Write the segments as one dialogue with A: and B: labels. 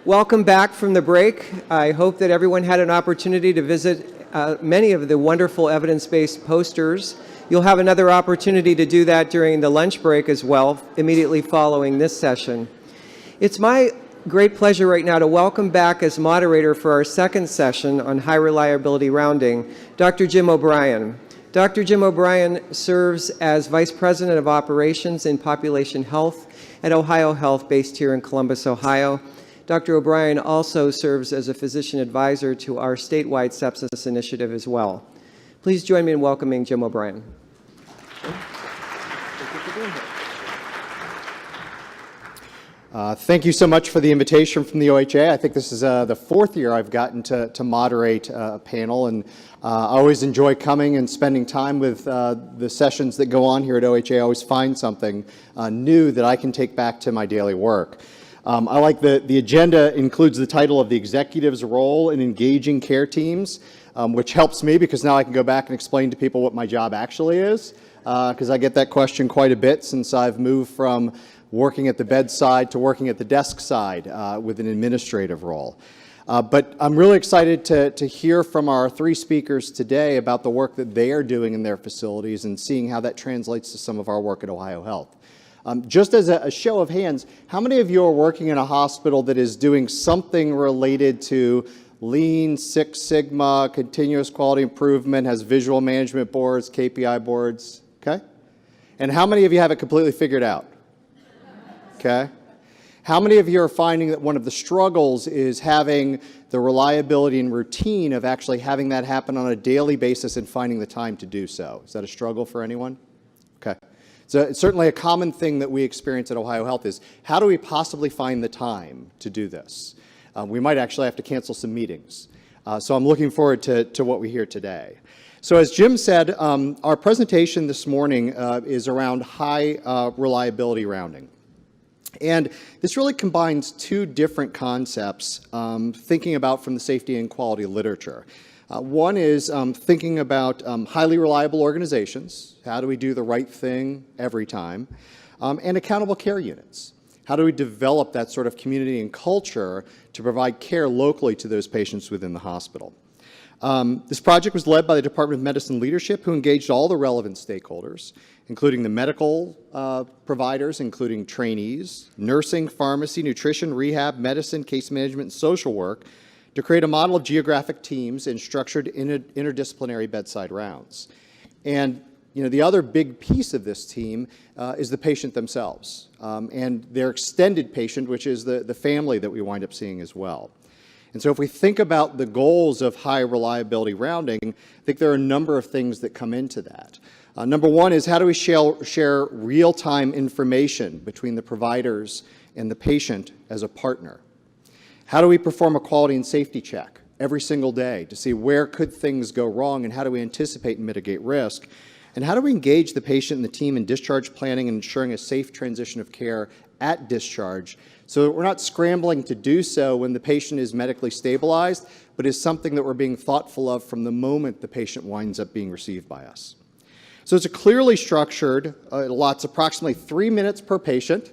A: Welcome back from the break. I hope that everyone had an opportunity to visit many of the wonderful evidence-based posters. You'll have another opportunity to do that during the lunch break as well, immediately following this session. It's my great pleasure right now to welcome back as moderator for our second session on high reliability rounding, Dr. Jim O'Brien. Dr. Jim O'Brien serves as Vice President of Operations in Population Health at Ohio Health, based here in Columbus, Ohio. Dr. O'Brien also serves as a physician advisor to our statewide sepsis initiative as well. Please join me in welcoming Jim O'Brien.
B: Thank you so much for the invitation from the OHA. I think this is the fourth year I've gotten to moderate a panel, and I always enjoy coming and spending time with the sessions that go on here at OHA. I always find something new that I can take back to my daily work. I like the agenda includes the title of the executive's role in engaging care teams, which helps me because now I can go back and explain to people what my job actually is, because I get that question quite a bit since I've moved from working at the bedside to working at the desk side with an administrative role. But I'm really excited to hear from our three speakers today about the work that they are doing in their facilities and seeing how that translates to some of our work at Ohio Health. Just as a show of hands, how many of you are working in a hospital that is doing something related to Lean, Six Sigma, continuous quality improvement, has visual management boards, KPI boards, okay? And how many of you have it completely figured out? Okay. How many of you are finding that one of the struggles is having the reliability and routine of actually having that happen on a daily basis and finding the time to do so? Is that a struggle for anyone? Okay. So it's certainly a common thing that we experience at Ohio Health is how do we possibly find the time to do this? We might actually have to cancel some meetings. So I'm looking forward to what we hear today. So as Jim said, our presentation this morning is around high reliability rounding. And this really combines two different concepts, thinking about from the safety and quality literature. One is thinking about highly reliable organizations. How do we do the right thing every time? And accountable care units. How do we develop that sort of community and culture to provide care locally to those patients within the hospital? This project was led by the Department of Medicine leadership, who engaged all the relevant stakeholders, including the medical providers, including trainees, nursing, pharmacy, nutrition, rehab, medicine, case management, and social work, to create a model of geographic teams and structured interdisciplinary bedside rounds. And the other big piece of this team is the patient themselves and their extended patient, which is the family that we wind up seeing as well. And so if we think about the goals of high reliability rounding, I think there are a number of things that come into that. Number one is how do we share real-time information between the providers and the patient as a partner? How do we perform a quality and safety check every single day to see where could things go wrong and how do we anticipate and mitigate risk? And how do we engage the patient and the team in discharge planning and ensuring a safe transition of care at discharge so that we're not scrambling to do so when the patient is medically stabilized, but is something that we're being thoughtful of from the moment the patient winds up being received by us. So it's a clearly structured, lots approximately 3 minutes per patient,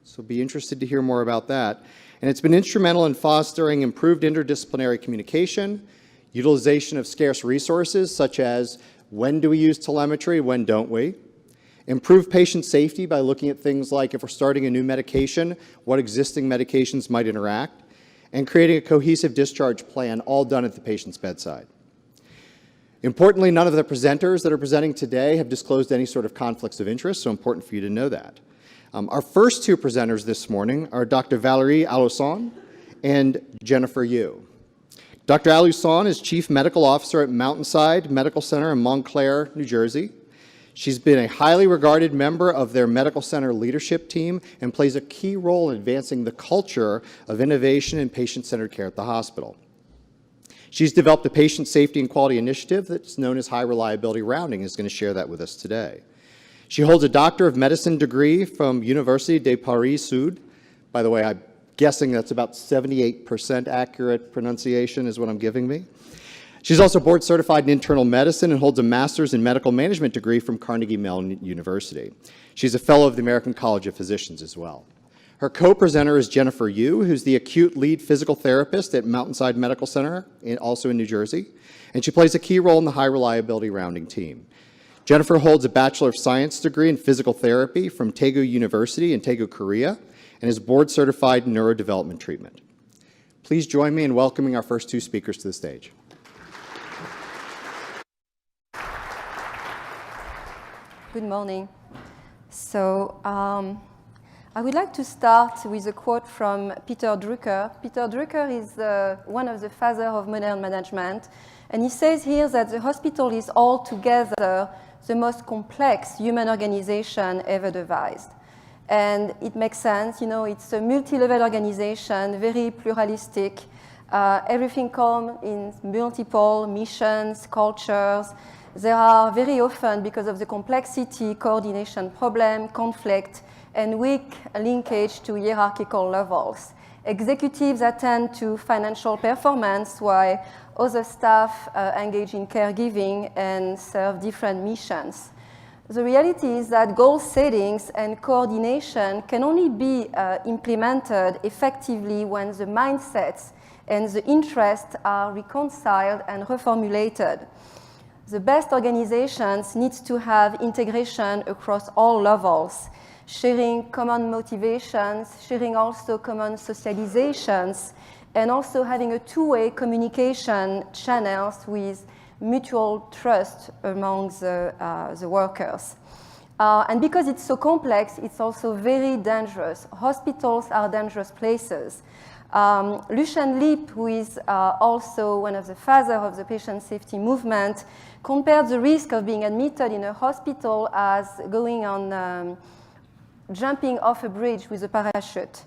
B: so be interested to hear more about that. And it's been instrumental in fostering improved interdisciplinary communication, utilization of scarce resources such as when do we use telemetry, when don't we? Improve patient safety by looking at things like if we're starting a new medication, what existing medications might interact, and creating a cohesive discharge plan, all done at the patient's bedside. Importantly, none of the presenters that are presenting today have disclosed any sort of conflicts of interest, so important for you to know that. Our first two presenters this morning are Dr. Valérie Alusson and Jennifer Yu. Dr. Alusson is Chief Medical Officer at Mountainside Medical Center in Montclair, New Jersey. She's been a highly regarded member of their medical center leadership team and plays a key role in advancing the culture of innovation and patient-centered care at the hospital. She's developed a patient safety and quality initiative that's known as High Reliability Rounding and is going to share that with us today. She holds a Doctor of Medicine degree from Université de Paris Sud. By the way, I'm guessing that's about 78% accurate pronunciation is what I'm giving me. She's also board certified in internal medicine and holds a master's in medical management degree from Carnegie Mellon University. She's a fellow of the American College of Physicians as well. Her co-presenter is Jennifer Yu, who's the acute lead physical therapist at Mountainside Medical Center, also in New Jersey, and she plays a key role in the high reliability rounding team. Jennifer holds a Bachelor of Science degree in physical therapy from Daegu University in Daegu, Korea, and is board certified in neurodevelopment treatment. Please join me in welcoming our first two speakers to the stage.
C: Good morning. So I would like to start with a quote from Peter Drucker. Peter Drucker is one of the fathers of modern management, and he says here that the hospital is altogether the most complex human organization ever devised. And it makes sense, you know, it's a multi-level organization, very pluralistic. Everything comes in multiple missions, cultures. There are very often, because of the complexity, coordination problem, conflict, and weak linkage to hierarchical levels. Executives attend to financial performance, while other staff engage in caregiving and serve different missions. The reality is that goal settings and coordination can only be implemented effectively when the mindsets and the interests are reconciled and reformulated. The best organizations need to have integration across all levels, sharing common motivations, sharing also common socializations, and also having a two-way communication channels with mutual trust among the workers. And because it's so complex, it's also very dangerous. Hospitals are dangerous places. Lucien Lipp, who is also one of the fathers of the patient safety movement, compared the risk of being admitted in a hospital as going on jumping off a bridge with a parachute.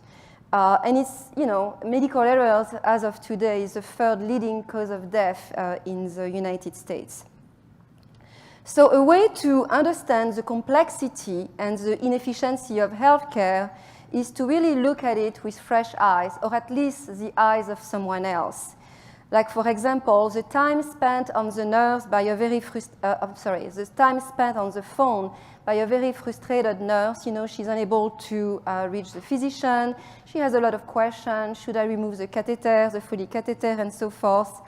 C: And it's, you know, medical errors as of today is the third leading cause of death in the United States. So a way to understand the complexity and the inefficiency of healthcare is to really look at it with fresh eyes, or at least the eyes of someone else. Like, for example, the time spent on the nurse by a very the time spent on the phone by a very frustrated nurse. You know, she's unable to reach the physician. She has a lot of questions. Should I remove the catheter, the Foley catheter, and so forth?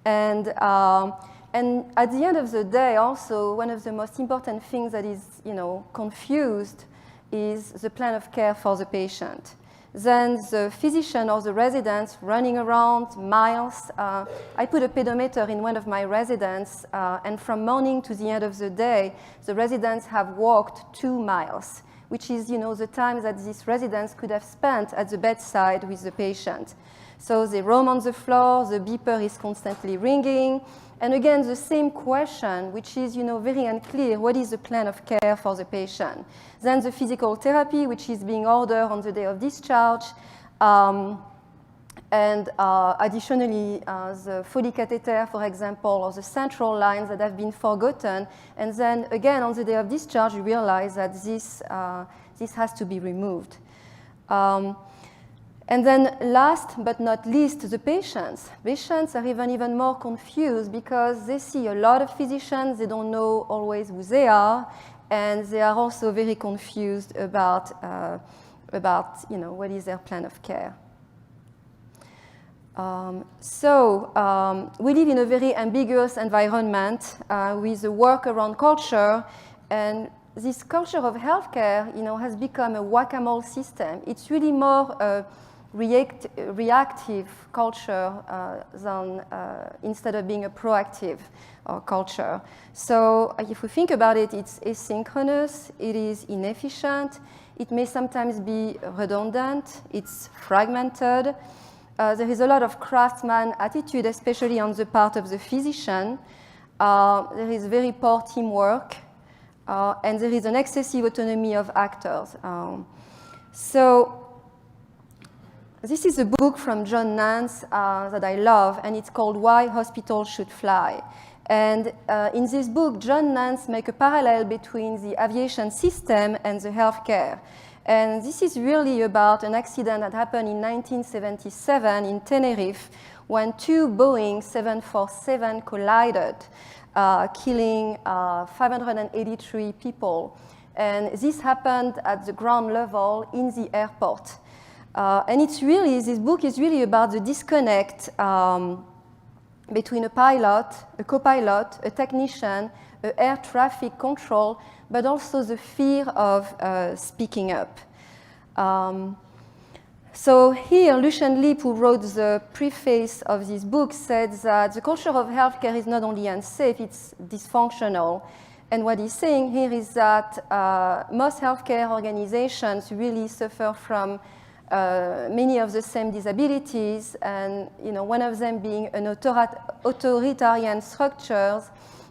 C: And at the end of the day, also, one of the most important things that is, you know, confused is the plan of care for the patient. Then the physician or the residents running around miles. I put a pedometer in one of my residents, and from morning to the end of the day, the residents have walked 2 miles, which is, you know, the time that these residents could have spent at the bedside with the patient. So they roam on the floor, the beeper is constantly ringing, and again, the same question, which is, you know, very unclear. What is the plan of care for the patient? Then the physical therapy, which is being ordered on the day of discharge. And additionally, the Foley catheter, for example, or the central lines that have been forgotten. And then again, on the day of discharge, you realize that this has to be removed. And then last but not least, the patients. Patients are even more confused because they see a lot of physicians. They don't know always who they are. And they are also very confused about you know, what is their plan of care. We live in a very ambiguous environment with a work-around culture, and this culture of healthcare, you know, has become a whack-a-mole system. It's really more a reactive culture instead of being a proactive culture. So if we think about it, it's asynchronous, it is inefficient, it may sometimes be redundant, it's fragmented. There is a lot of craftsman attitude, especially on the part of the physician. There is very poor teamwork, and there is an excessive autonomy of actors. So this is a book from John Nance that I love, and it's called Why Hospitals Should Fly. And in this book, John Nance makes a parallel between the aviation system and the healthcare. And this is really about an accident that happened in 1977 in Tenerife when 2 Boeing 747 collided, killing 583 people. And this happened at the ground level in the airport. And it's really, this book is really about the disconnect between a pilot, a co-pilot, a technician, air traffic control, but also the fear of speaking up. So here, Lucien Lipp, who wrote the preface of this book, said that the culture of healthcare is not only unsafe, it's dysfunctional. And what he's saying here is that most healthcare organizations really suffer from many of the same disabilities, and one of them being an authoritarian structures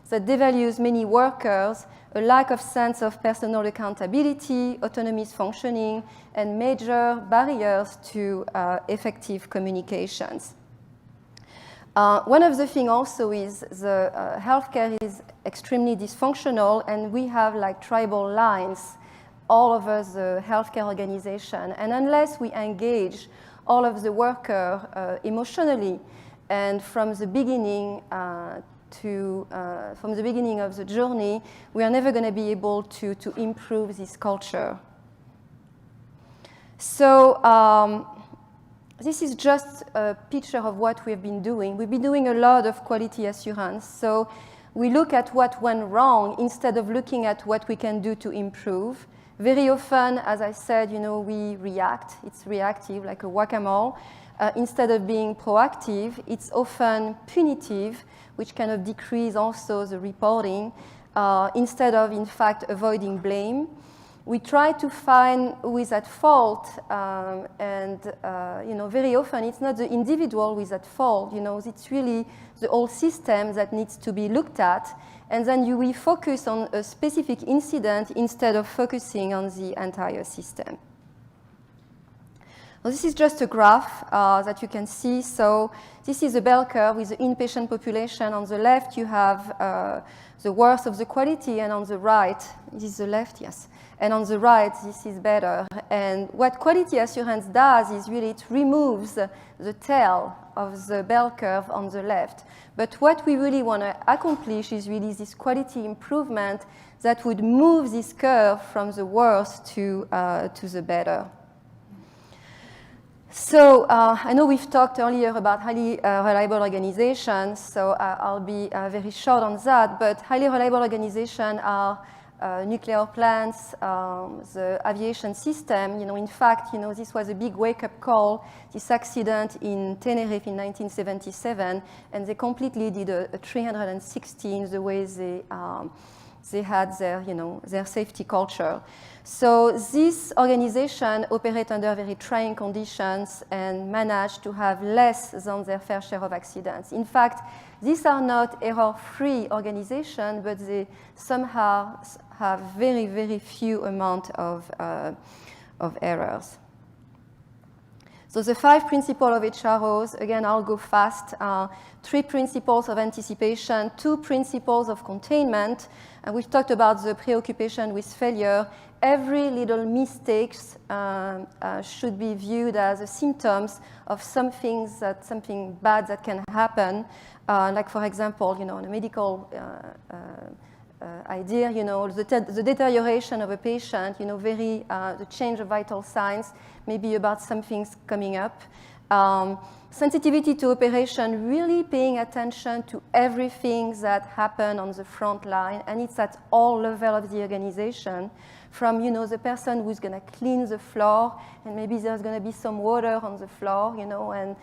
C: that devalues many workers, a lack of sense of personal accountability, autonomous functioning, and major barriers to effective communications. One of the things also is the healthcare is extremely dysfunctional, and we have like tribal lines all over the healthcare organization. And unless we engage all of the worker emotionally and from the beginning from the beginning of the journey, we are never going to be able to improve this culture. So this is just a picture of what we've been doing. We've been doing a lot of quality assurance. So we look at what went wrong instead of looking at what we can do to improve. Very often, as I said, we react. It's reactive, like a whack-a-mole. Instead of being proactive, it's often punitive, which kind of decrease also the reporting, instead of, in fact, avoiding blame. We try to find who is at fault, and very often it's not the individual who is at fault. It's really the whole system that needs to be looked at, and then we focus on a specific incident instead of focusing on the entire system. Well, this is just a graph that you can see. So this is a bell curve with the inpatient population. On the left, you have the worst of the quality, and on the right, this is the left, yes. And on the right, this is better. And what quality assurance does is really it removes the tail of the bell curve on the left. But what we really want to accomplish is really this quality improvement that would move this curve from the worst to the better. So I know we've talked earlier about highly reliable organizations, so I'll be very short on that, but highly reliable organizations are nuclear plants, the aviation system. In fact, this was a big wake-up call, this accident in Tenerife in 1977, and they completely did a 360 in the way they had their safety culture. So this organization operates under very trying conditions and managed to have less than their fair share of accidents. In fact, these are not error-free organizations, but they somehow have very, very few amount of errors. So the 5 principles of HROs, again, I'll go fast. 3 principles of anticipation, 2 principles of containment. And we've talked about the preoccupation with failure. Every little mistake should be viewed as a symptoms of something bad that can happen. Like, for example, in a medical idea, the deterioration of a patient, the change of vital signs, maybe about something's coming up. Sensitivity to operation, really paying attention to everything that happened on the front line, and it's at all levels of the organization, from the person who's going to clean the floor, and maybe there's going to be some water on the floor, and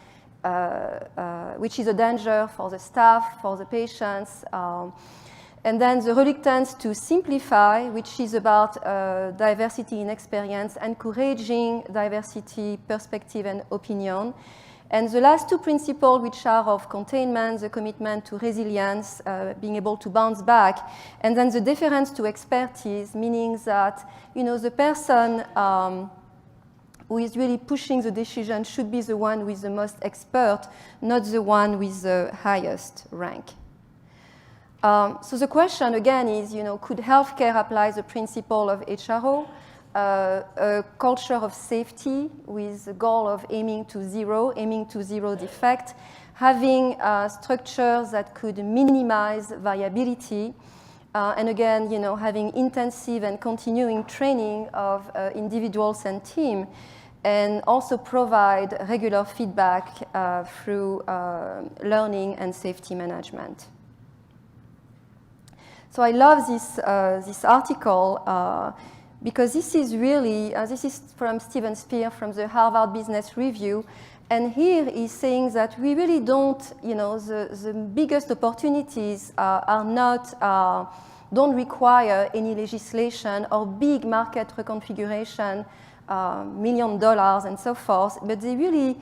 C: which is a danger for the staff, for the patients. And then the reluctance to simplify, which is about diversity in experience, encouraging diversity, perspective, and opinion. And the last 2 principles, which are of containment, the commitment to resilience, being able to bounce back, and then the deference to expertise, meaning that the person who is really pushing the decision should be the one who is the most expert, not the one with the highest rank. So the question again is, could healthcare apply the principle of HRO? A culture of safety with the goal of aiming to zero defect, having structures that could minimize variability, And again, having intensive and continuing training of individuals and team, and also provide regular feedback through learning and safety management. So I love this article because this is really, this is from Steven Spear from the Harvard Business Review. And here he's saying that we really don't, the biggest opportunities don't require any legislation or big market reconfiguration, $1 million and so forth, but there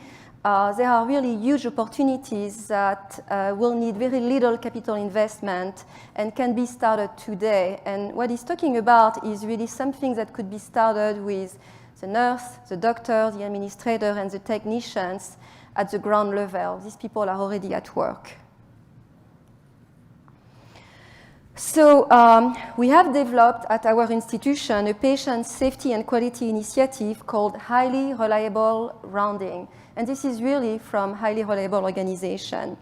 C: are really huge opportunities that will need very little capital investment and can be started today. And what he's talking about is really something that could be started with the nurse, the doctor, the administrator, and the technicians at the ground level. These people are already at work. So we have developed at our institution a patient safety and quality initiative called Highly Reliable Rounding. And this is really from Highly Reliable Organization.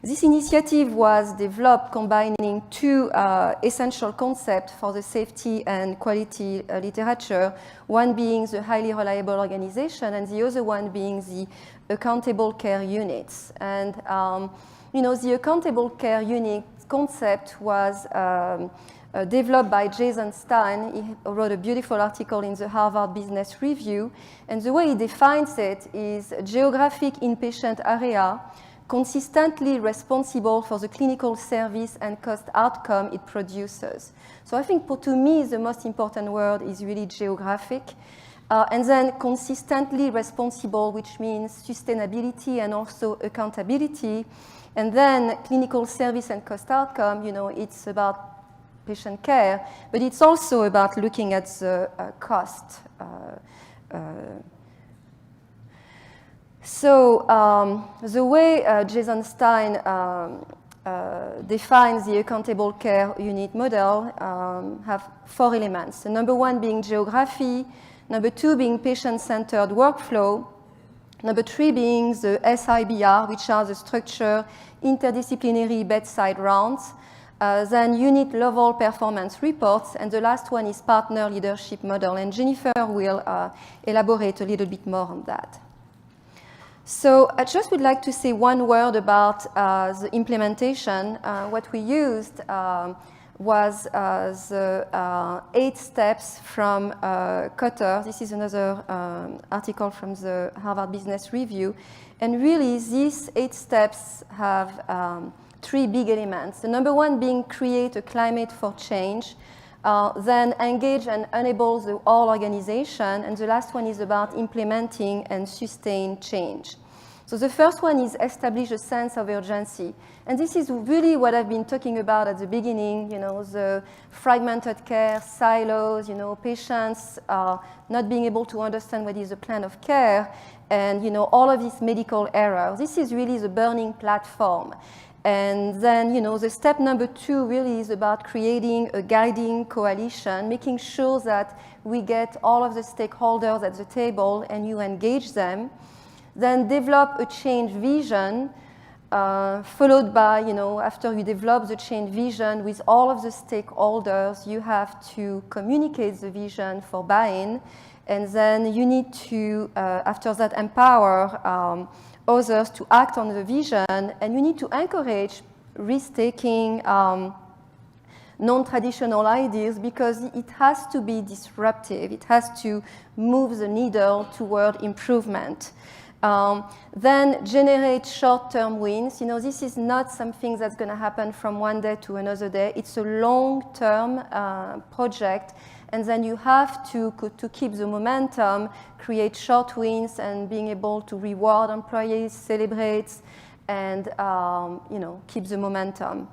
C: This initiative was developed combining two essential concepts for the safety and quality literature, one being the highly reliable organization and the other one being the accountable care units. And the accountable care unit concept was developed by Jason Stein. He wrote a beautiful article in the Harvard Business Review. And the way he defines it is a geographic inpatient area consistently responsible for the clinical service and cost outcome it produces. So I think to me the most important word is really geographic. And then consistently responsible, which means sustainability and also accountability. And then clinical service and cost outcome, it's about patient care, but it's also about looking at the cost. So the way Jason Stein defines the accountable care unit model have 4 elements. The number 1 being geography, number 2 being patient-centered workflow, number 3 being the SIBR, which are the structure interdisciplinary bedside rounds, then unit level performance reports, and the last one is partner leadership model. And Jennifer will elaborate a little bit more on that. So I just would like to say one word about the implementation. What we used was the 8 steps from CAUTI. This is another article from the Harvard Business Review. And really, these 8 steps have 3 big elements. The number 1 being create a climate for change, then engage and enable the whole organization, and the last one is about implementing and sustain change. So the first one is establish a sense of urgency. And this is really what I've been talking about at the beginning, the fragmented care, silos, patients not being able to understand what is the plan of care, and all of these medical errors. This is really the burning platform. And then, the step number 2 really is about creating a guiding coalition, making sure that we get all of the stakeholders at the table and you engage them. Then develop a change vision, followed by, after you develop the change vision with all of the stakeholders, you have to communicate the vision for buy-in. And then you need to, after that, empower others to act on the vision, and you need to encourage risk-taking, non-traditional ideas, because it has to be disruptive. It has to move the needle toward improvement. Then generate short-term wins. This is not something that's going to happen from one day to another day. It's a long-term project. And then you have to keep the momentum, create short wins, and being able to reward employees, celebrate, and keep the momentum.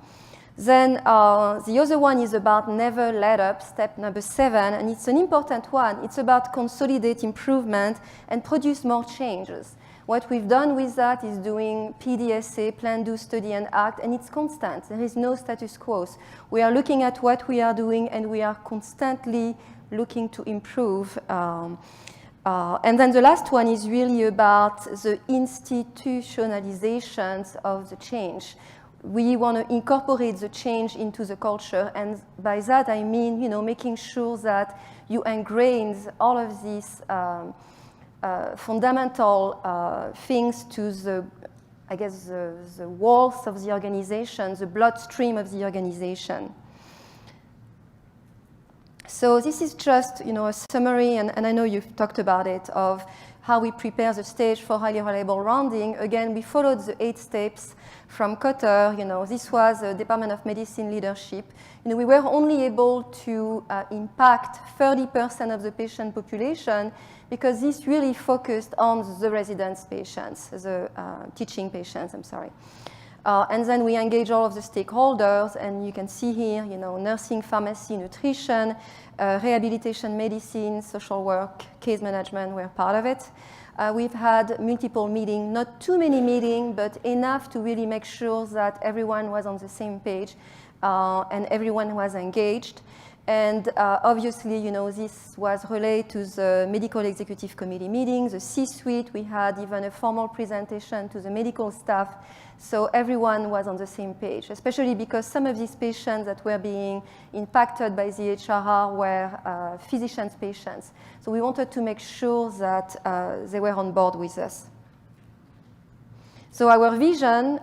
C: Then the other one is about never let up, step number 7, and it's an important one. It's about consolidate improvement and produce more changes. What we've done with that is doing PDSA, plan, do, study, and act, and it's constant. There is no status quo. We are looking at what we are doing, and we are constantly looking to improve. And then the last one is really about the institutionalizations of the change. we want to incorporate the change into the culture, and by that I mean, making sure that you ingrain all of these fundamental things to the walls of the organization, the bloodstream of the organization. So this is just, a summary, and I know you've talked about it, of how we prepare the stage for highly reliable rounding. Again, we followed the 8 steps from CAUTI. This was a Department of Medicine leadership. We were only able to impact 30% of the patient population because this really focused on the residence patients, the teaching patients, I'm sorry. And then we engage all of the stakeholders, and you can see here, nursing, pharmacy, nutrition, rehabilitation, medicine, social work, case management were part of it. We've had multiple meetings, not too many meetings, but enough to really make sure that everyone was on the same page and everyone was engaged. And obviously, this was relayed to the Medical Executive Committee meeting, the C-suite. We had even a formal presentation to the medical staff. So everyone was on the same page, especially because some of these patients that were being impacted by the HRR were physicians' patients. So we wanted to make sure that they were on board with us. So our vision,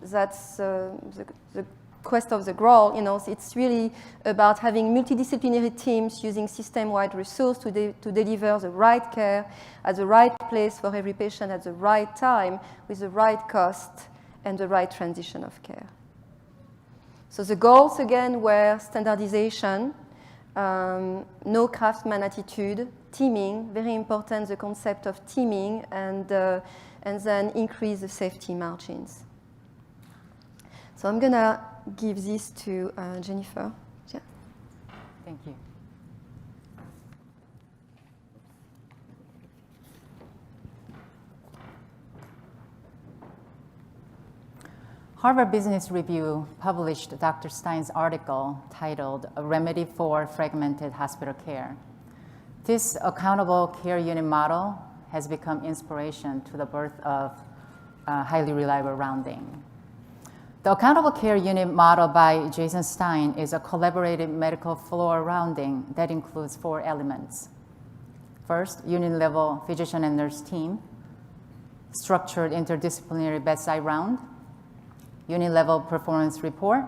C: that's the quest of the Grail, it's really about having multidisciplinary teams using system-wide resources to deliver the right care at the right place for every patient at the right time with the right cost and the right transition of care. So the goals, again, were standardization, no craftsman attitude, teaming, very important, the concept of teaming, and then increase the safety margins. So I'm going to give this to Jennifer. Yeah.
D: Thank you. Harvard Business Review published Dr. Stein's article titled "A Remedy for Fragmented Hospital Care." This accountable care unit model has become inspiration to the birth of highly reliable rounding. The accountable care unit model by Jason Stein is a collaborative medical floor rounding that includes 4 elements. First, unit-level physician and nurse team, structured interdisciplinary bedside round, unit-level performance report,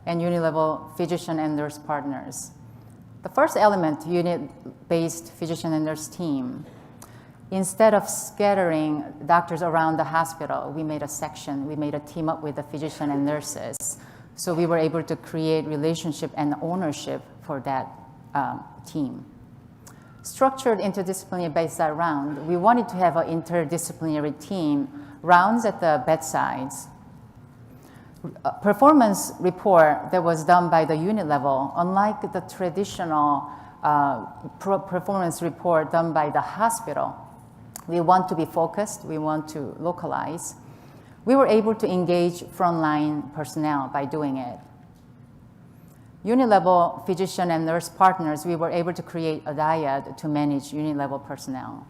D: and unit-level physician and nurse partners. The first element, unit-based physician and nurse team. Instead of scattering doctors around the hospital, we made a section. We made a team up with the physician and nurses. So we were able to create relationship and ownership for that team. Structured interdisciplinary bedside round, we wanted to have an interdisciplinary team, rounds at the bedsides. Performance report that was done by the unit level, unlike the traditional performance report done by the hospital, we want to be focused, we want to localize. We were able to engage frontline personnel by doing it. Unit-level physician and nurse partners, we were able to create a dyad to manage unit-level personnel.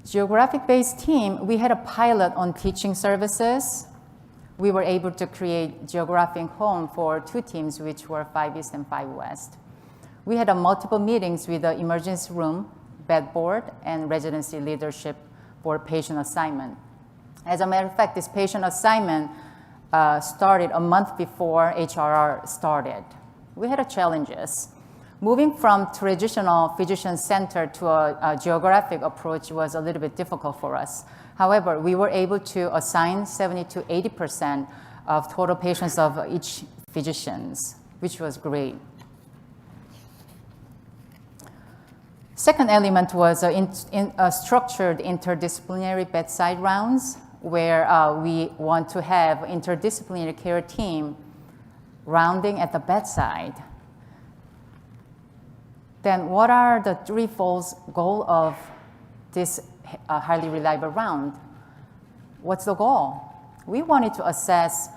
D: Geographic-based team, we had a pilot on teaching services. We were able to create geographic home for 2 teams, which were 5 East and 5 West. We had multiple meetings with the emergency room, bed board, and residency leadership for patient assignment. As a matter of fact, this patient assignment started a month before HRR started. We had challenges. Moving from traditional physician-centered to a geographic approach was a little bit difficult for us. However, we were able to assign 70 to 80% of total patients of each physicians, which was great. Second element was structured interdisciplinary bedside rounds, where we want to have interdisciplinary care team rounding at the bedside. Then what are the threefold goal of this highly reliable round? What's the goal? We wanted to assess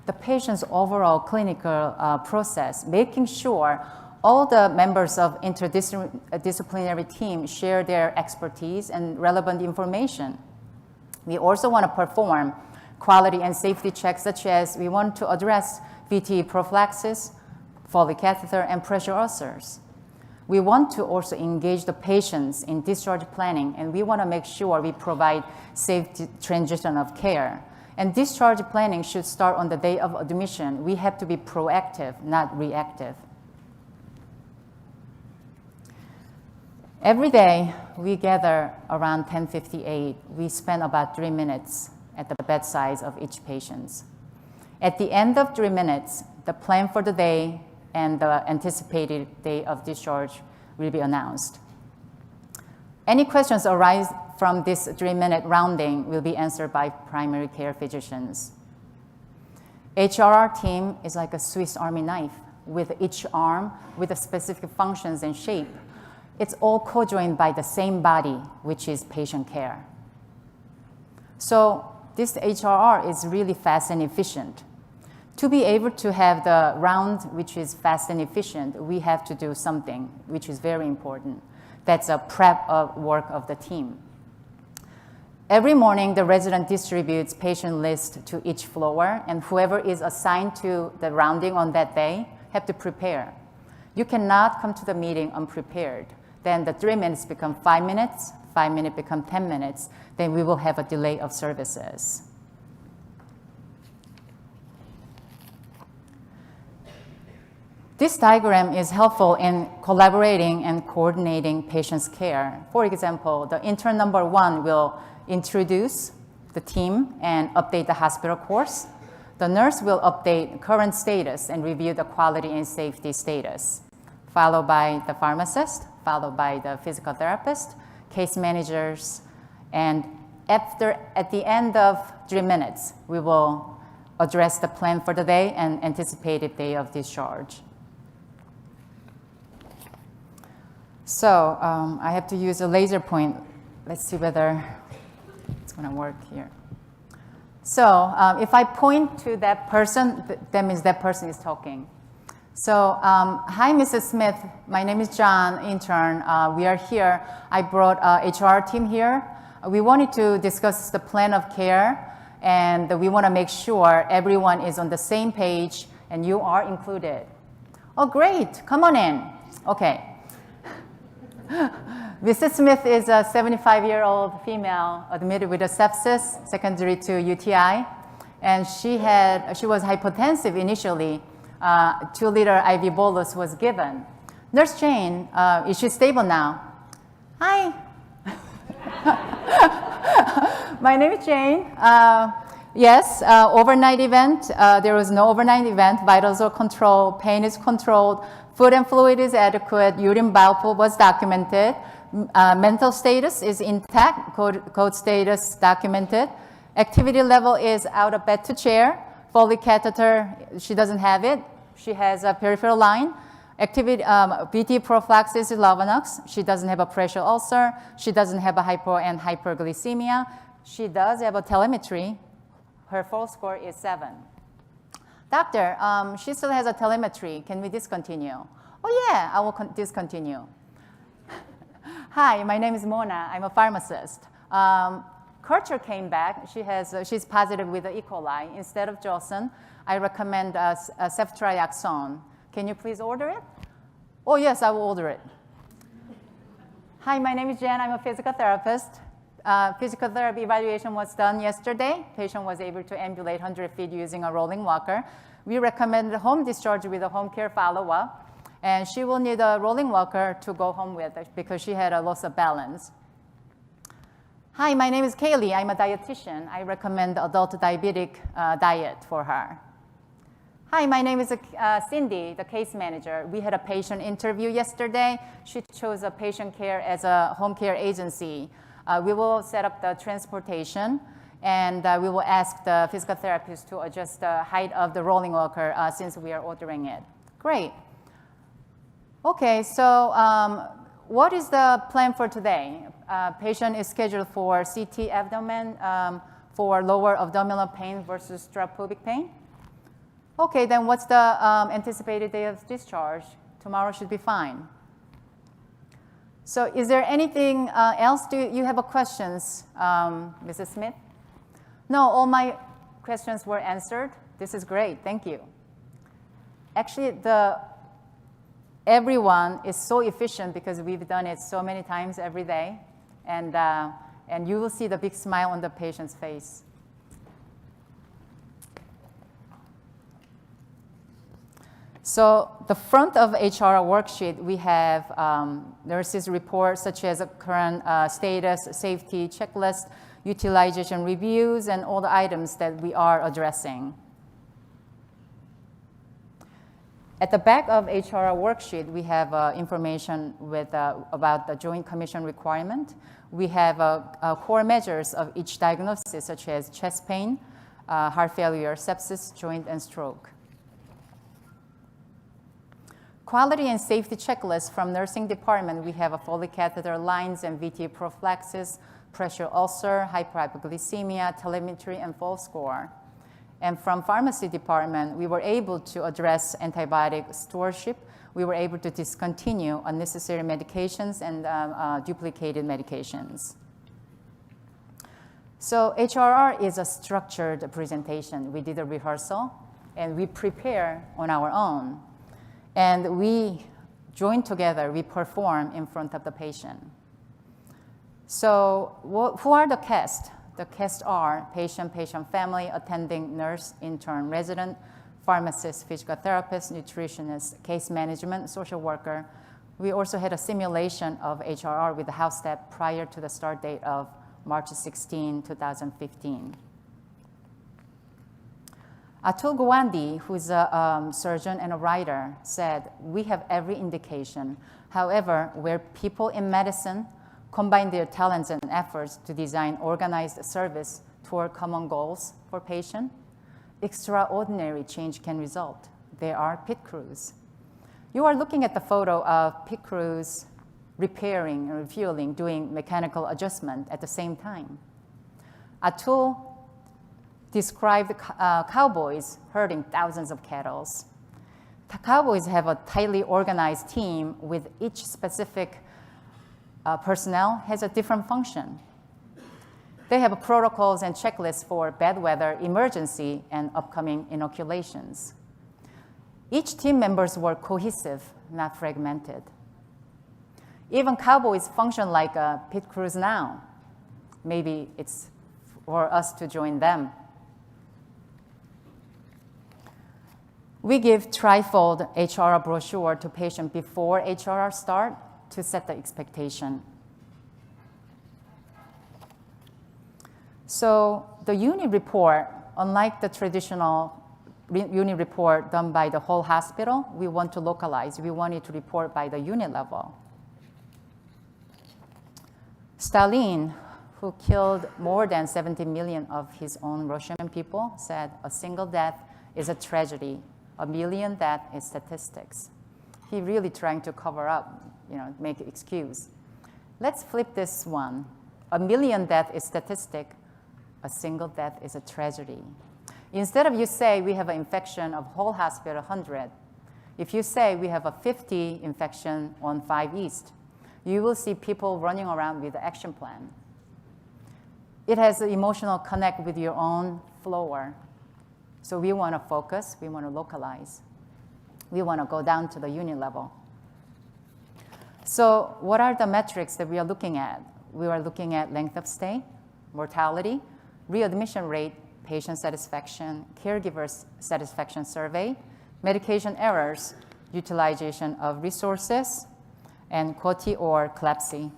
D: the patient's overall clinical process, making sure All the members of interdisciplinary team share their expertise and relevant information. We also want to perform quality and safety checks, such as we want to address VTE prophylaxis, Foley catheter, and pressure ulcers. We want to also engage the patients in discharge planning, and we want to make sure we provide safe transition of care. And discharge planning should start on the day of admission. We have to be proactive, not reactive. Every day, we gather around 10:58. We spend about 3 minutes at the bedside of each patient. At the end of 3 minutes, the plan for the day and the anticipated day of discharge will be announced. Any questions arise from this 3-minute rounding will be answered by primary care physicians. HRR team is like a Swiss Army knife with each arm with the specific functions and shape. It's all co-joined by the same body, which is patient care. So this HRR is really fast and efficient. To be able to have the round, which is fast and efficient, we have to do something, which is very important. That's a prep work of the team. Every morning, the resident distributes patient list to each floor, and whoever is assigned to the rounding on that day have to prepare. You cannot come to the meeting unprepared. Then the 3 minutes become 5 minutes, 5 minutes become 10 minutes, then we will have a delay of services. This diagram is helpful in collaborating and coordinating patients' care. For example, the intern number 1 will introduce the team and update the hospital course. The nurse will update current status and review the quality and safety status, followed by the pharmacist, followed by the physical therapist, case managers, and at the end of 3 minutes, we will address the plan for the day and anticipated day of discharge. So I have to use a laser point. Let's see whether it's going to work here. So if I point to that person, that means that person is talking. So hi, Mrs. Smith. My name is John, intern. We are here. I brought HR team here. We wanted to discuss the plan of care, and we want to make sure everyone is on the same page, and you are included. Oh, great. Come on in. Okay. Mrs. Smith is a 75-year-old female admitted with a sepsis secondary to UTI, and she was hypotensive initially. 2-liter IV bolus was given. Nurse Jane, is she stable now? Hi. My name is Jane. Yes, overnight event. There was no overnight event. Vitals are controlled. Pain is controlled. Food and fluid is adequate. Urine bowel pull was documented. Mental status is intact. Code status documented. Activity level is out of bed to chair. Foley catheter, she doesn't have it. She has a peripheral line. Activity, VT prophylaxis is Lovenox. She doesn't have a pressure ulcer. She doesn't have a hypo and hyperglycemia. She does have a telemetry. Her full score is 7. Doctor, she still has a telemetry. Can we discontinue? Oh yeah, I will discontinue. Hi, my name is Mona. I'm a pharmacist. Culture came back. She's positive with the E. coli. Instead of Johnson, I recommend ceftriaxone. Can you please order it? Oh yes, I will order it. Hi, my name is Jen. I'm a physical therapist. Physical therapy evaluation was done yesterday. Patient was able to ambulate 100 feet using a rolling walker. We recommend home discharge with a home care follow-up. And she will need a rolling walker to go home with because she had a loss of balance. Hi, my name is Kaylee. I'm a dietitian. I recommend adult diabetic diet for her. Hi, my name is Cindy, the case manager. We had a patient interview yesterday. She chose a patient care as a home care agency. We will set up the transportation, and we will ask the physical therapist to adjust the height of the rolling walker since we are ordering it. Great. Okay, so what is the plan for today? Patient is scheduled for CT abdomen for lower abdominal pain versus strep pubic pain. Okay, then what's the anticipated day of discharge? Tomorrow should be fine. So is there anything else? Do you have questions, Mrs. Smith? No, all my questions were answered. This is great. Thank you. Actually, everyone is so efficient because we've done it so many times every day. And you will see the big smile on the patient's face. So the front of HR worksheet, we have nurses' reports such as current status, safety checklist, utilization reviews, and all the items that we are addressing. At the back of HR worksheet, we have information about the Joint Commission requirement. We have core measures of each diagnosis, such as chest pain, heart failure, sepsis, joint, and stroke. Quality and safety checklist from nursing department, we have a Foley catheter lines and VTA prophylaxis, pressure ulcer, hyperglycemia, telemetry, and fall score. And from pharmacy department, we were able to address antibiotic stewardship. We were able to discontinue unnecessary medications and duplicated medications. So HRR is a structured presentation. We did a rehearsal, and we prepare on our own. And we join together, we perform in front of the patient. So who are the cast? The cast are patient, patient family, attending nurse, intern, resident, pharmacist, physical therapist, nutritionist, case management, social worker. We also had a simulation of HRR with the house staff prior to the start date of March 16, 2015. Atul Gawande, who's a surgeon and a writer, said, "We have every indication. However, where people in medicine combine their talents and efforts to design organized service toward common goals for patients, extraordinary change can result. There are pit crews." You are looking at the photo of pit crews repairing and refueling, doing mechanical adjustment at the same time. Atul described cowboys herding thousands of cattle. The cowboys have a tightly organized team with each specific personnel has a different function. They have protocols and checklists for bad weather, emergency, and upcoming inoculations. Each team members were cohesive, not fragmented. Even cowboys function like pit crews now. Maybe it's for us to join them. We give trifold HRR brochure to patient before HRR start to set the expectation. So the unit report, unlike the traditional unit report done by the whole hospital, we want to localize. We want it to report by the unit level. Stalin, who killed more than 70 million of his own Russian people, said, "A single death is a tragedy. A million death is statistics." He really trying to cover up, make an excuse. Let's flip this one. A million death is statistic. A single death is a tragedy. Instead of you say we have an infection of whole hospital 100, if you say we have a 50 infection on 5 East, you will see people running around with an action plan. It has an emotional connect with your own floor. So we want to focus, we want to localize. We want to go down to the unit level. So what are the metrics that we are looking at? We are looking at length of stay, mortality, readmission rate, patient satisfaction, caregiver satisfaction survey, medication errors, utilization of resources, and CAUTI or CLABSI.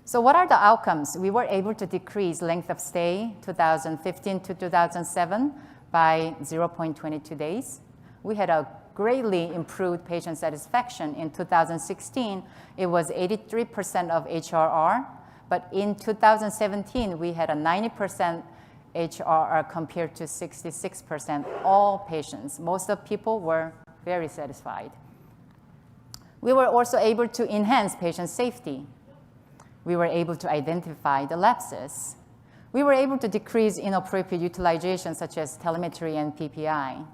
D: So what are the outcomes? We were able to decrease length of stay 2015 to 2007 by 0.22 days. We had a greatly improved patient satisfaction. In 2016, it was 83% of HRR, but in 2017, we had a 90% HRR compared to 66% all patients. Most of people were very satisfied. We were also able to enhance patient safety. We were able to identify the lapses. We were able to decrease inappropriate utilization such as telemetry and PPI.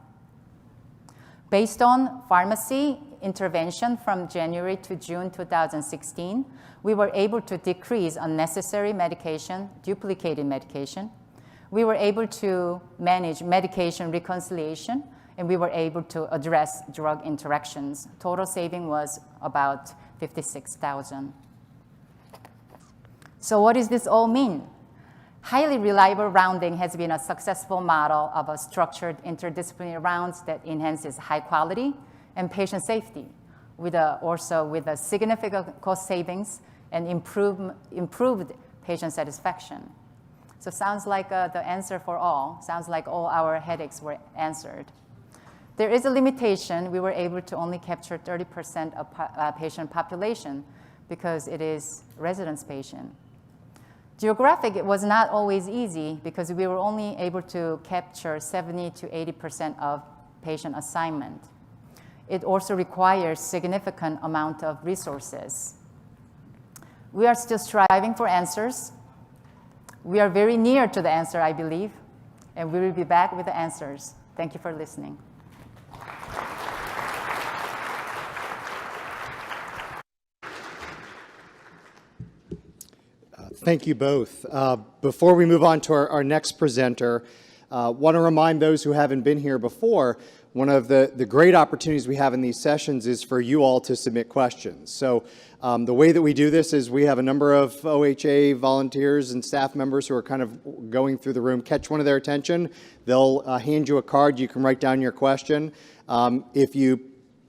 D: Based on pharmacy intervention from January to June 2016, we were able to decrease unnecessary medication, duplicated medication. We were able to manage medication reconciliation, and we were able to address drug interactions. Total saving was about $56,000. So what does this all mean? Highly reliable rounding has been a successful model of a structured interdisciplinary rounds that enhances high quality and patient safety, also with a significant cost savings and improved patient satisfaction. So sounds like the answer for all. Sounds like all our headaches were answered. There is a limitation. We were able to only capture 30% of patient population because it is residence patient. Geographic, it was not always easy because we were only able to capture 70 to 80% of patient assignment. It also requires significant amount of resources. We are still striving for answers. We are very near to the answer, I believe, and we will be back with the answers. Thank you for listening.
B: Thank you both. Before we move on to our next presenter, want to remind those who haven't been here before, one of the great opportunities we have in these sessions is for you all to submit questions. So the way that we do this is we have a number of OHA volunteers and staff members who are kind of going through the room, catch one of their attention. They'll hand you a card. You can write down your question. If you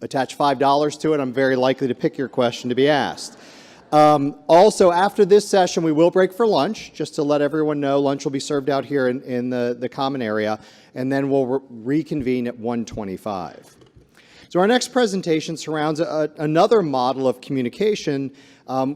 B: attach $5 to it, I'm very likely to pick your question to be asked. Also, after this session, we will break for lunch, just to let everyone know. Lunch will be served out here in the common area, and then we'll reconvene at 1:25. So our next presentation surrounds another model of communication.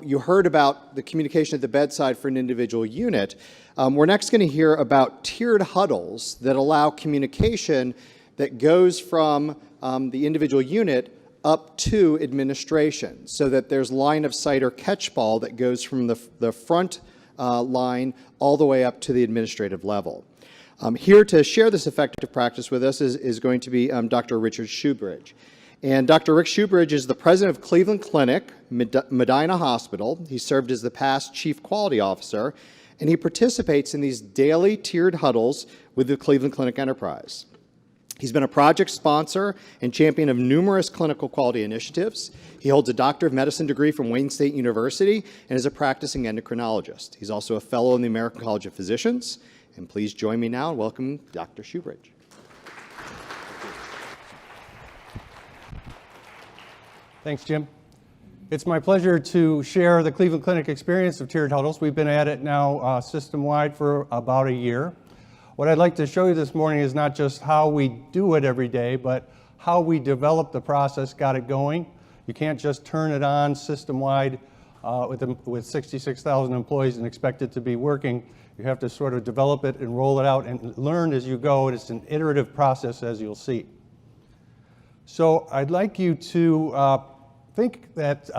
B: You heard about the communication at the bedside for an individual unit. We're next going to hear about tiered huddles that allow communication that goes from the individual unit up to administration, so that there's line of sight or catch ball that goes from the front line all the way up to the administrative level. Here to share this effective practice with us is going to be Dr. Richard Shoebridge. And Dr. Rick Shoebridge is the president of Cleveland Clinic, Medina Hospital. He served as the past chief quality officer, and he participates in these daily tiered huddles with the Cleveland Clinic enterprise. He's been a project sponsor and champion of numerous clinical quality initiatives. He holds a Doctor of Medicine degree from Wayne State University and is a practicing endocrinologist. He's also a fellow in the American College of Physicians. And please join me now and welcome Dr. Shoebridge.
E: Thanks, Jim. It's my pleasure to share the Cleveland Clinic experience of tiered huddles. We've been at it now system-wide for about a year. What I'd like to show you this morning is not just how we do it every day, but how we developed the process, got it going. You can't just turn it on system-wide with 66,000 employees and expect it to be working. You have to sort of develop it and roll it out and learn as you go. And it's an iterative process, as you'll see. So I'd like you to think that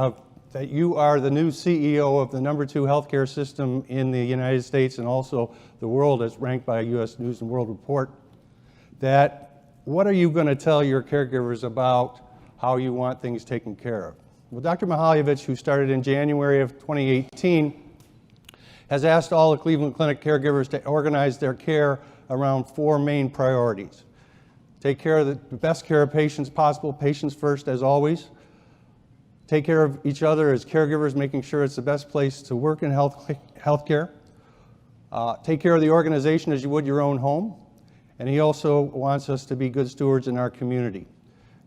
E: you are the new CEO of the #2 healthcare system in the United States and also the world, as ranked by U.S. News and World Report. That what are you going to tell your caregivers about how you want things taken care of? Well, Dr. Mihaljevic, who started in January of 2018, has asked all the Cleveland Clinic caregivers to organize their care around 4 main priorities. Take care of the best care of patients possible, patients first as always. Take care of each other as caregivers, making sure it's the best place to work in healthcare. Take care of the organization as you would your own home. And he also wants us to be good stewards in our community.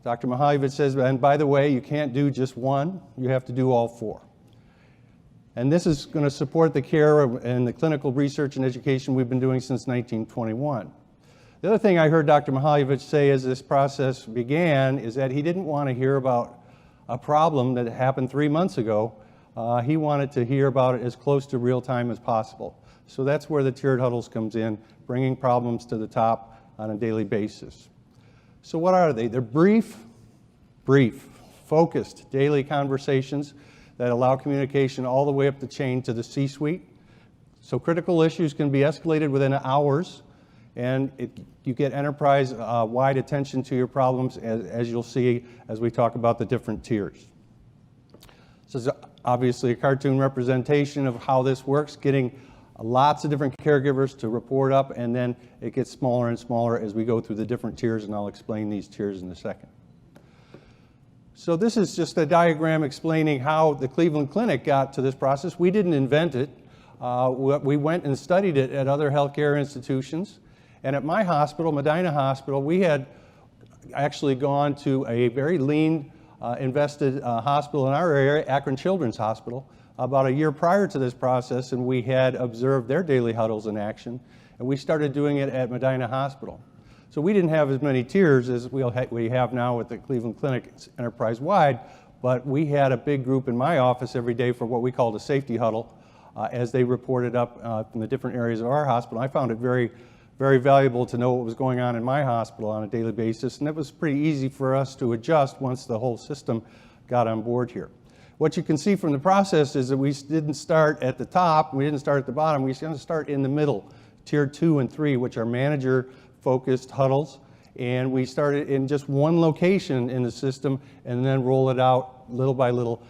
E: Dr. Mihaljevic says, and by the way, you can't do just one, you have to do all 4. And this is going to support the care and the clinical research and education we've been doing since 1921. The other thing I heard Dr. Mihaljevic say as this process began is that he didn't want to hear about a problem that happened 3 months ago. He wanted to hear about it as close to real time as possible. So that's where the tiered huddles comes in, bringing problems to the top on a daily basis. So what are they? They're brief, focused daily conversations that allow communication all the way up the chain to the C-suite. So critical issues can be escalated within hours and you get enterprise-wide attention to your problems, as you'll see as we talk about the different tiers. This is obviously a cartoon representation of how this works, getting lots of different caregivers to report up, and then it gets smaller and smaller as we go through the different tiers, and I'll explain these tiers in a second. So this is just a diagram explaining how the Cleveland Clinic got to this process. We didn't invent it. We went and studied it at other healthcare institutions. And at my hospital, Medina Hospital, we had actually gone to a very lean, invested hospital in our area, Akron Children's Hospital, about a year prior to this process, and we had observed their daily huddles in action, and we started doing it at Medina Hospital. So we didn't have as many tiers as we have now with the Cleveland Clinic enterprise-wide, but we had a big group in my office every day for what we called a safety huddle as they reported up from the different areas of our hospital. I found it very, very valuable to know what was going on in my hospital on a daily basis, and it was pretty easy for us to adjust once the whole system got on board here. What you can see from the process is that we didn't start at the top, we didn't start at the bottom, we were going to start in the middle, tier 2 and 3, which are manager-focused huddles, and we started in just one location in the system and then roll it out little by little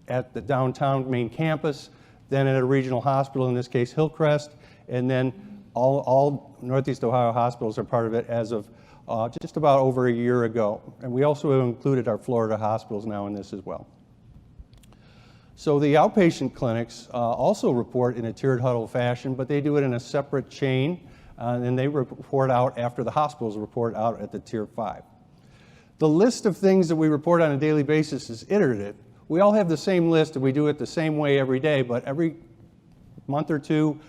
E: at the downtown main campus, then at a regional hospital, in this case Hillcrest, and then all Northeast Ohio hospitals are part of it as of just about over a year ago. And we also included our Florida hospitals now in this as well. So the outpatient clinics also report in a tiered huddle fashion, but they do it in a separate chain, and they report out after the hospitals report out at the tier 5. The list of things that we report on a daily basis is iterative. We all have the same list, and we do it the same way every day, but every month or two,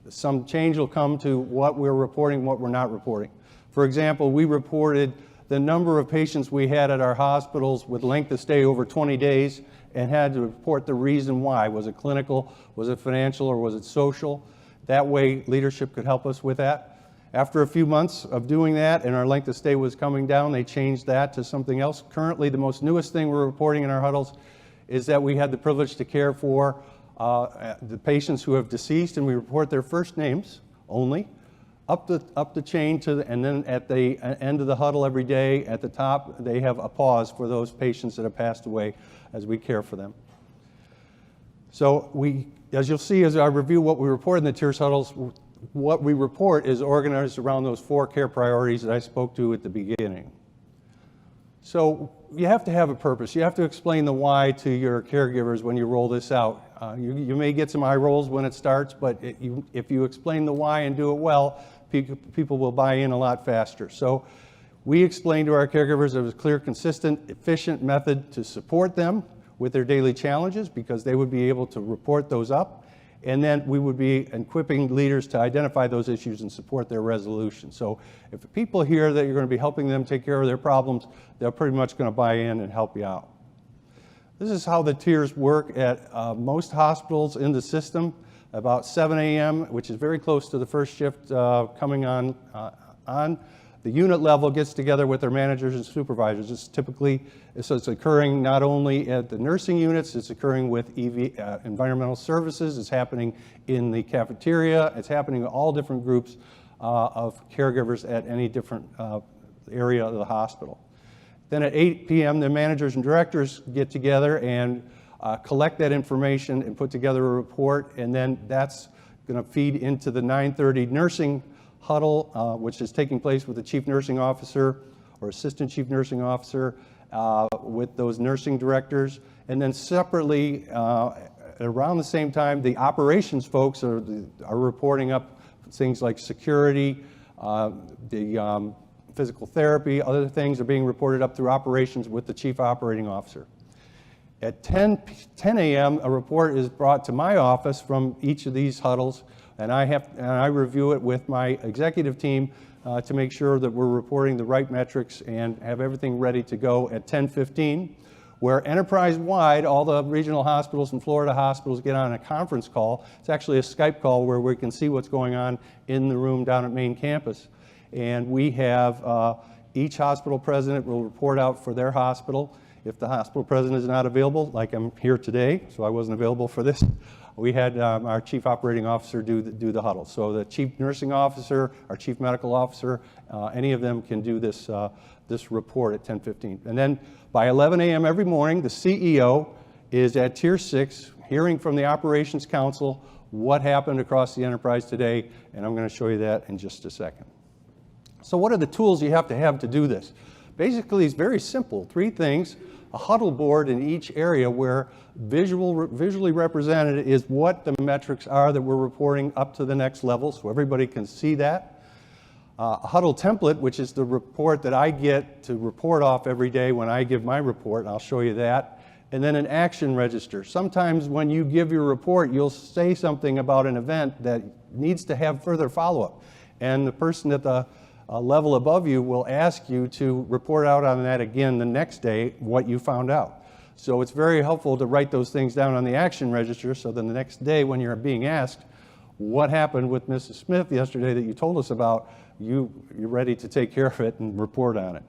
E: some change will come to what we're reporting, what we're not reporting. For example, we reported the number of patients we had at our hospitals with length of stay over 20 days and had to report the reason why. Was it clinical, was it financial, or was it social? That way, leadership could help us with that. After a few months of doing that and our length of stay was coming down, they changed that to something else. Currently, the most newest thing we're reporting in our huddles is that we had the privilege to care for the patients who have deceased, and we report their first names only, up the chain to and then at the end of the huddle every day at the top, they have a pause for those patients that have passed away as we care for them. So as you'll see as I review what we report in the tiers huddles, what we report is organized around those 4 care priorities that I spoke to at the beginning. So you have to have a purpose. You have to explain the why to your caregivers when you roll this out. You may get some eye rolls when it starts, but if you explain the why and do it well, people will buy in a lot faster. So we explain to our caregivers there was a clear, consistent, efficient method to support them with their daily challenges because they would be able to report those up, and then we would be equipping leaders to identify those issues and support their resolution. So if people hear that you're going to be helping them take care of their problems, they're pretty much going to buy in and help you out. This is how the tiers work at most hospitals in the system. About 7 a.m., which is very close to the first shift coming on. The unit level gets together with their managers and supervisors. It's occurring not only at the nursing units, it's occurring with environmental services, it's happening in the cafeteria, it's happening in all different groups of caregivers at any different area of the hospital. Then at 8 p.m., the managers and directors get together and collect that information and put together a report, and then that's going to feed into the 9:30 nursing huddle, which is taking place with the chief nursing officer or assistant chief nursing officer with those nursing directors. And then separately, around the same time, the operations folks are reporting up things like security, the physical therapy, other things are being reported up through operations with the chief operating officer. At 10 a.m., a report is brought to my office from each of these huddles, and I review it with my executive team to make sure that we're reporting the right metrics and have everything ready to go at 10:15, where enterprise-wide, all the regional hospitals and Florida hospitals get on a conference call. It's actually a Skype call where we can see what's going on in the room down at main campus. And we have Each hospital president will report out for their hospital. If the hospital president is not available, like I'm here today, so I wasn't available for this, we had our chief operating officer do the huddle. So the chief nursing officer, our chief medical officer, any of them can do this, this report at 10:15. And then by 11 a.m. every morning, the CEO is at Tier 6, hearing from the Operations Council what happened across the enterprise today, and I'm going to show you that in just a second. So what are the tools you have to do this? Basically, it's very simple. 3 things. A huddle board in each area where visually represented is what the metrics are that we're reporting up to the next level, so everybody can see that. A huddle template, which is the report that I get to report off every day when I give my report, and I'll show you that. And then an action register. Sometimes when you give your report, you'll say something about an event that needs to have further follow-up. And the person at the level above you will ask you to report out on that again the next day, what you found out. So it's very helpful to write those things down on the action register so then the next day when you're being asked what happened with Mrs. Smith yesterday that you told us about, you're ready to take care of it and report on it.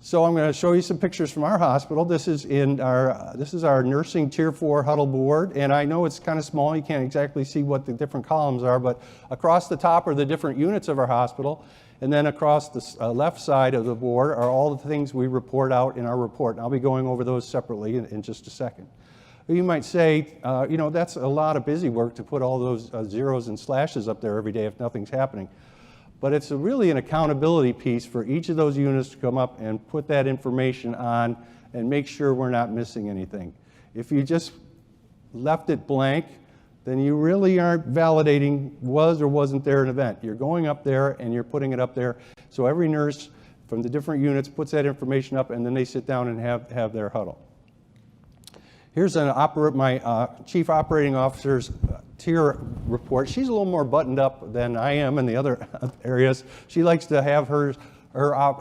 E: So I'm going to show you some pictures from our hospital. This is our nursing Tier 4 huddle board, and I know it's kind of small. You can't exactly see what the different columns are, but across the top are the different units of our hospital, and then across the left side of the board are all the things we report out in our report. And I'll be going over those separately in just a second. You might say, you know, that's a lot of busy work to put all those zeros and slashes up there every day if nothing's happening. But it's really an accountability piece for each of those units to come up and put that information on and make sure we're not missing anything. If you just left it blank, then you really aren't validating was or wasn't there an event. You're going up there and you're putting it up there. So every nurse from the different units puts that information up and then they sit down and have their huddle. Here's my chief operating officer's tier report. She's a little more buttoned up than I am in the other areas. She likes to have her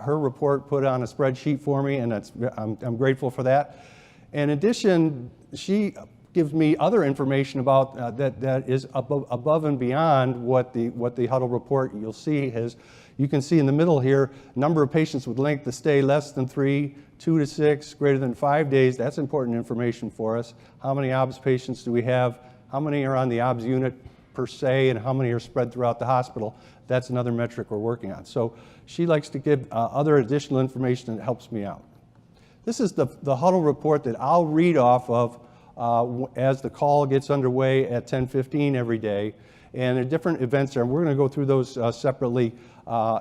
E: report put on a spreadsheet for me, and I'm grateful for that. In addition, she gives me other information about that is above and beyond what the huddle report you'll see is. You can see in the middle here, number of patients with length of stay less than 3, 2 to 6, greater than 5 days. That's important information for us. How many OBS patients do we have? How many are on the OBS unit per se, and how many are spread throughout the hospital? That's another metric we're working on. So she likes to give other additional information that helps me out. This is the huddle report that I'll read off of as the call gets underway at 10:15 every day. And there are different events there. We're going to go through those separately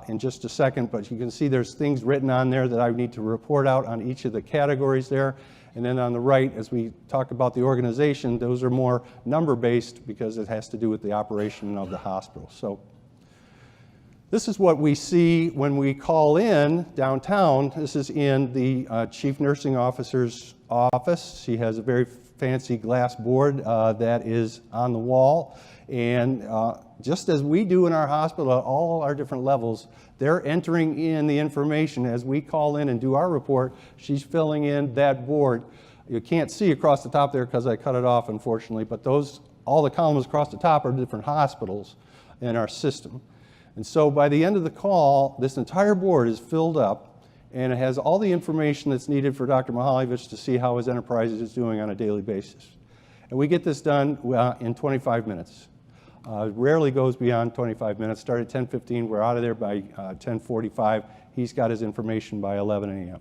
E: in just a second, but you can see there's things written on there that I need to report out on each of the categories there. And then on the right, as we talk about the organization, those are more number-based because it has to do with the operation of the hospital. So this is what we see when we call in downtown. This is in the chief nursing officer's office. She has a very fancy glass board that is on the wall. And just as we do in our hospital at all our different levels, they're entering in the information as we call in and do our report. She's filling in that board. You can't see across the top there because I cut it off, unfortunately, but all the columns across the top are different hospitals in our system. And so by the end of the call, this entire board is filled up, and it has all the information that's needed for Dr. Mihaljevic to see how his enterprise is doing on a daily basis. And we get this done in 25 minutes. Rarely goes beyond 25 minutes. Start at 10:15, we're out of there by 10:45. He's got his information by 11 a.m.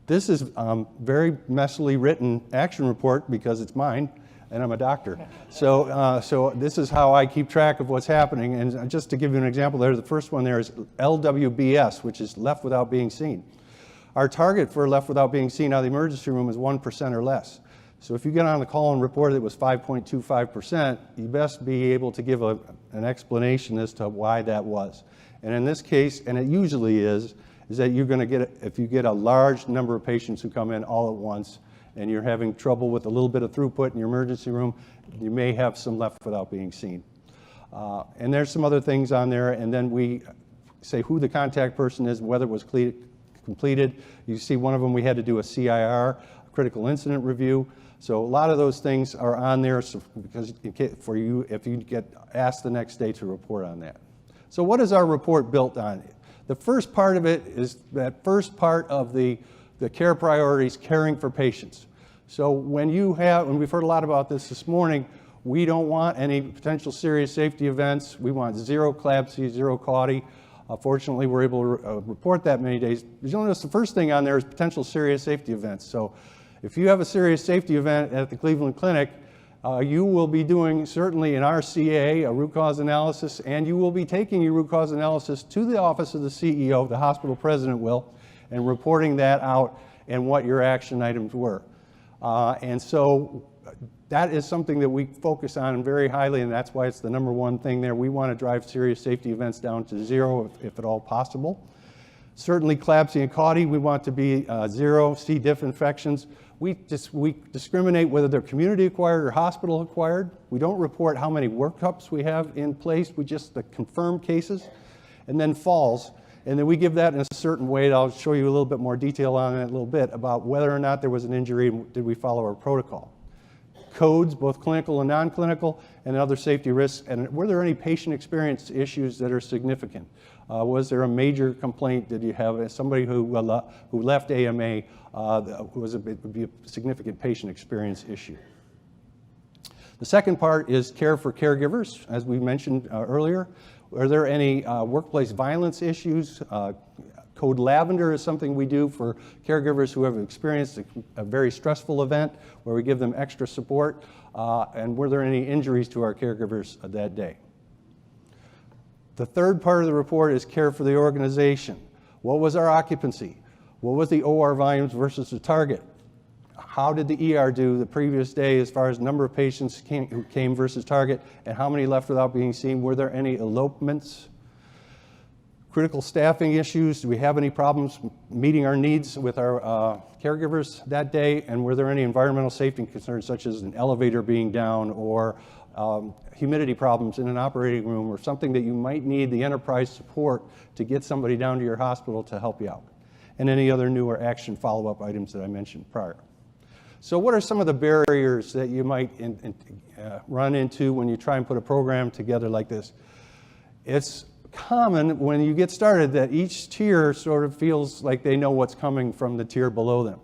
E: This is very messily written action report because it's mine and I'm a doctor. So this is how I keep track of what's happening. And just to give you an example there, the first one there is LWBS, which is left without being seen. Our target for left without being seen out of the emergency room is 1% or less. So if you get on the call and report it was 5.25%, you best be able to give an explanation as to why that was. And in this case, and it usually is that you're going to get, if you get a large number of patients who come in all at once and you're having trouble with a little bit of throughput in your emergency room, you may have some left without being seen. And there's some other things on there, and then we say who the contact person is, whether it was completed. You see one of them, we had to do a CIR, a critical incident review. So a lot of those things are on there because if you get asked the next day to report on that. So what is our report built on? The first part of it is that first part of the care priorities, caring for patients. So when you have, and we've heard a lot about this morning, we don't want any potential serious safety events. We want zero CLABSI, zero CAUTI. Fortunately, we're able to report that many days. You'll notice the first thing on there is potential serious safety events. So if you have a serious safety event at the Cleveland Clinic, you will be doing certainly an RCA, a root cause analysis, and you will be taking your root cause analysis to the office of the CEO, the hospital president will, and reporting that out and what your action items were. And so that is something that we focus on very highly, and that's why it's the #1 thing there. We want to drive serious safety events down to zero if at all possible. Certainly CLABSI and CAUTI, we want to be zero. C. diff infections, we discriminate whether they're community acquired or hospital acquired. We don't report how many workups we have in place, we just the confirmed cases. And then falls, and then we give that in a certain way. I'll show you a little bit more detail on it in a little bit about whether or not there was an injury and did we follow our protocol. Codes, both clinical and non-clinical, and other safety risks, and were there any patient experience issues that are significant? Was there a major complaint? Did you have somebody who left AMA would be a significant patient experience issue? The second part is care for caregivers, as we mentioned earlier. Are there any workplace violence issues? Code Lavender is something we do for caregivers who have experienced a very stressful event where we give them extra support. And were there any injuries to our caregivers that day? The third part of the report is care for the organization. What was our occupancy? What was the OR volumes versus the target? How did the ER do the previous day as far as number of patients who came versus target, and how many left without being seen? Were there any elopements? Critical staffing issues, do we have any problems meeting our needs with our caregivers that day? And were there any environmental safety concerns such as an elevator being down or humidity problems in an operating room or something that you might need the enterprise support to get somebody down to your hospital to help you out? And any other newer action follow-up items that I mentioned prior. So what are some of the barriers that you might run into when you try and put a program together like this? It's common when you get started that each tier sort of feels like they know what's coming from the tier below them.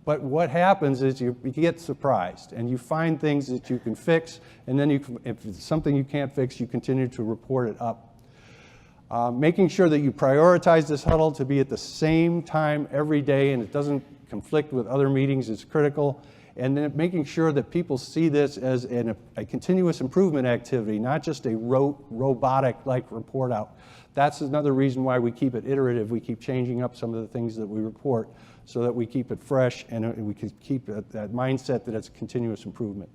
E: But what happens is you get surprised and you find things that you can fix, and then if it's something you can't fix, you continue to report it up. Making sure that you prioritize this huddle to be at the same time every day and it doesn't conflict with other meetings is critical. And then making sure that people see this as a continuous improvement activity, not just a robotic-like report out. That's another reason why we keep it iterative. We keep changing up some of the things that we report so that we keep it fresh and we can keep that mindset that it's continuous improvement.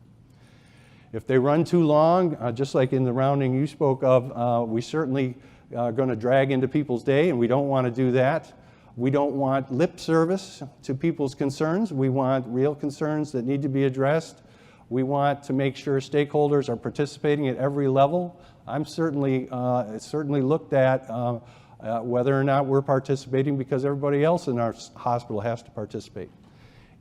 E: If they run too long, just like in the rounding you spoke of, we certainly are going to drag into people's day, and we don't want to do that. We don't want lip service to people's concerns. We want real concerns that need to be addressed. We want to make sure stakeholders are participating at every level. I'm certainly looked at whether or not we're participating because everybody else in our hospital has to participate.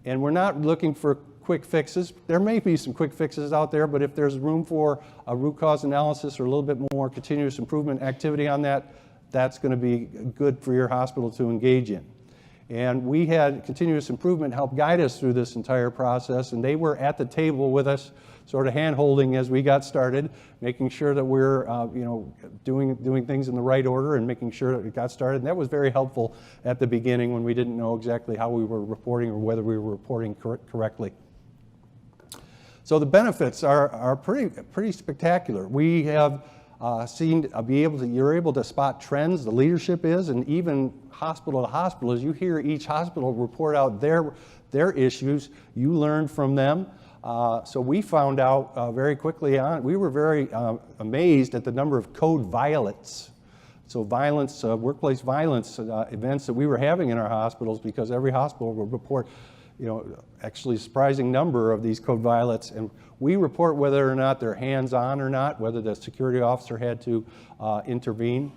E: And we're not looking for quick fixes. There may be some quick fixes out there, but if there's room for a root cause analysis or a little bit more continuous improvement activity on that, that's going to be good for your hospital to engage in. And we had continuous improvement help guide us through this entire process, and they were at the table with us, sort of hand-holding as we got started, making sure that we're doing things in the right order and making sure that it got started. And that was very helpful at the beginning when we didn't know exactly how we were reporting or whether we were reporting correctly. So the benefits are pretty spectacular. We have you're able to spot trends, the leadership is, and even hospital to hospital, as you hear each hospital report out their issues, you learn from them. So we found out very quickly on, we were very amazed at the number of code violates. So violence, workplace violence events that we were having in our hospitals, because every hospital will report actually a surprising number of these code violates, and we report whether or not they're hands-on or not, whether the security officer had to intervene.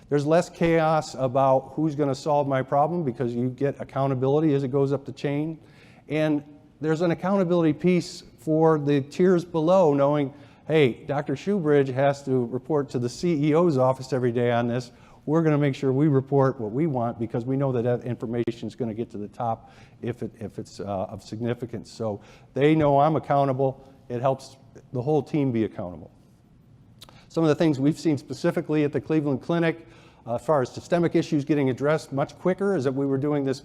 E: There's less chaos about who's going to solve my problem because you get accountability as it goes up the chain. And there's an accountability piece for the tiers below, knowing, hey, Dr. Shoebridge has to report to the CEO's office every day on this. we're going to make sure we report what we want because we know that that information is going to get to the top if it's of significance. So they know I'm accountable. It helps the whole team be accountable. Some of the things we've seen specifically at the Cleveland Clinic as far as systemic issues getting addressed much quicker is that we were doing this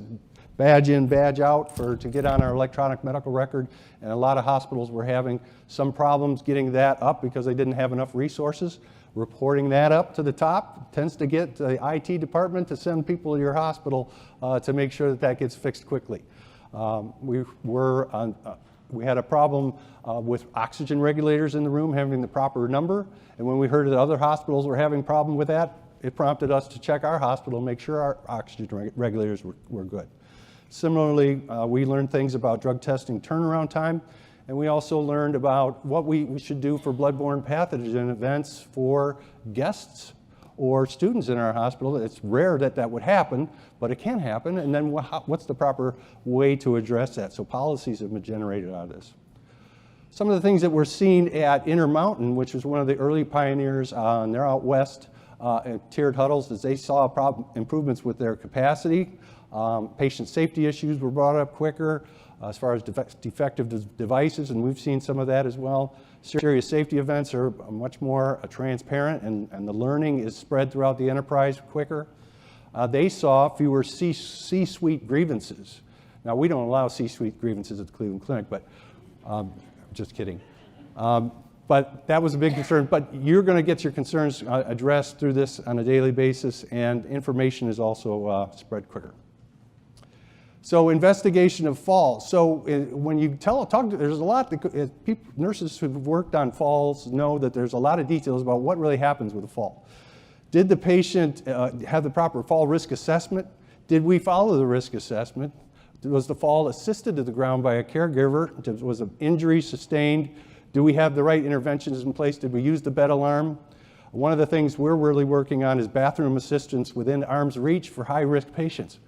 E: badge in, badge out to get on our electronic medical record, and a lot of hospitals were having some problems getting that up because they didn't have enough resources. Reporting that up to the top tends to get the IT department to send people to your hospital to make sure that that gets fixed quickly. We had a problem with oxygen regulators in the room having the proper number, and when we heard that other hospitals were having a problem with that, it prompted us to check our hospital and make sure our oxygen regulators were good. Similarly, we learned things about drug testing turnaround time, and we also learned about what we should do for bloodborne pathogen events for guests or students in our hospital. It's rare that that would happen, but it can happen, and then what's the proper way to address that? So policies have been generated out of this. Some of the things that we're seeing at Intermountain, which was one of the early pioneers, and they're out west at tiered huddles, is they saw improvements with their capacity. Patient safety issues were brought up quicker as far as defective devices, and we've seen some of that as well. Serious safety events are much more transparent, and the learning is spread throughout the enterprise quicker. They saw fewer C-suite grievances. Now, we don't allow C-suite grievances at the Cleveland Clinic, but just kidding. But that was a big concern. But you're going to get your concerns addressed through this on a daily basis, and information is also spread quicker. So investigation of falls. So when you talk to, there's a lot that people, nurses who've worked on falls know that there's a lot of details about what really happens with a fall. Did the patient have the proper fall risk assessment? Did we follow the risk assessment? Was the fall assisted to the ground by a caregiver? Was an injury sustained? Do we have the right interventions in place? Did we use the bed alarm? One of the things we're really working on is bathroom assistance within arm's reach for high-risk patients.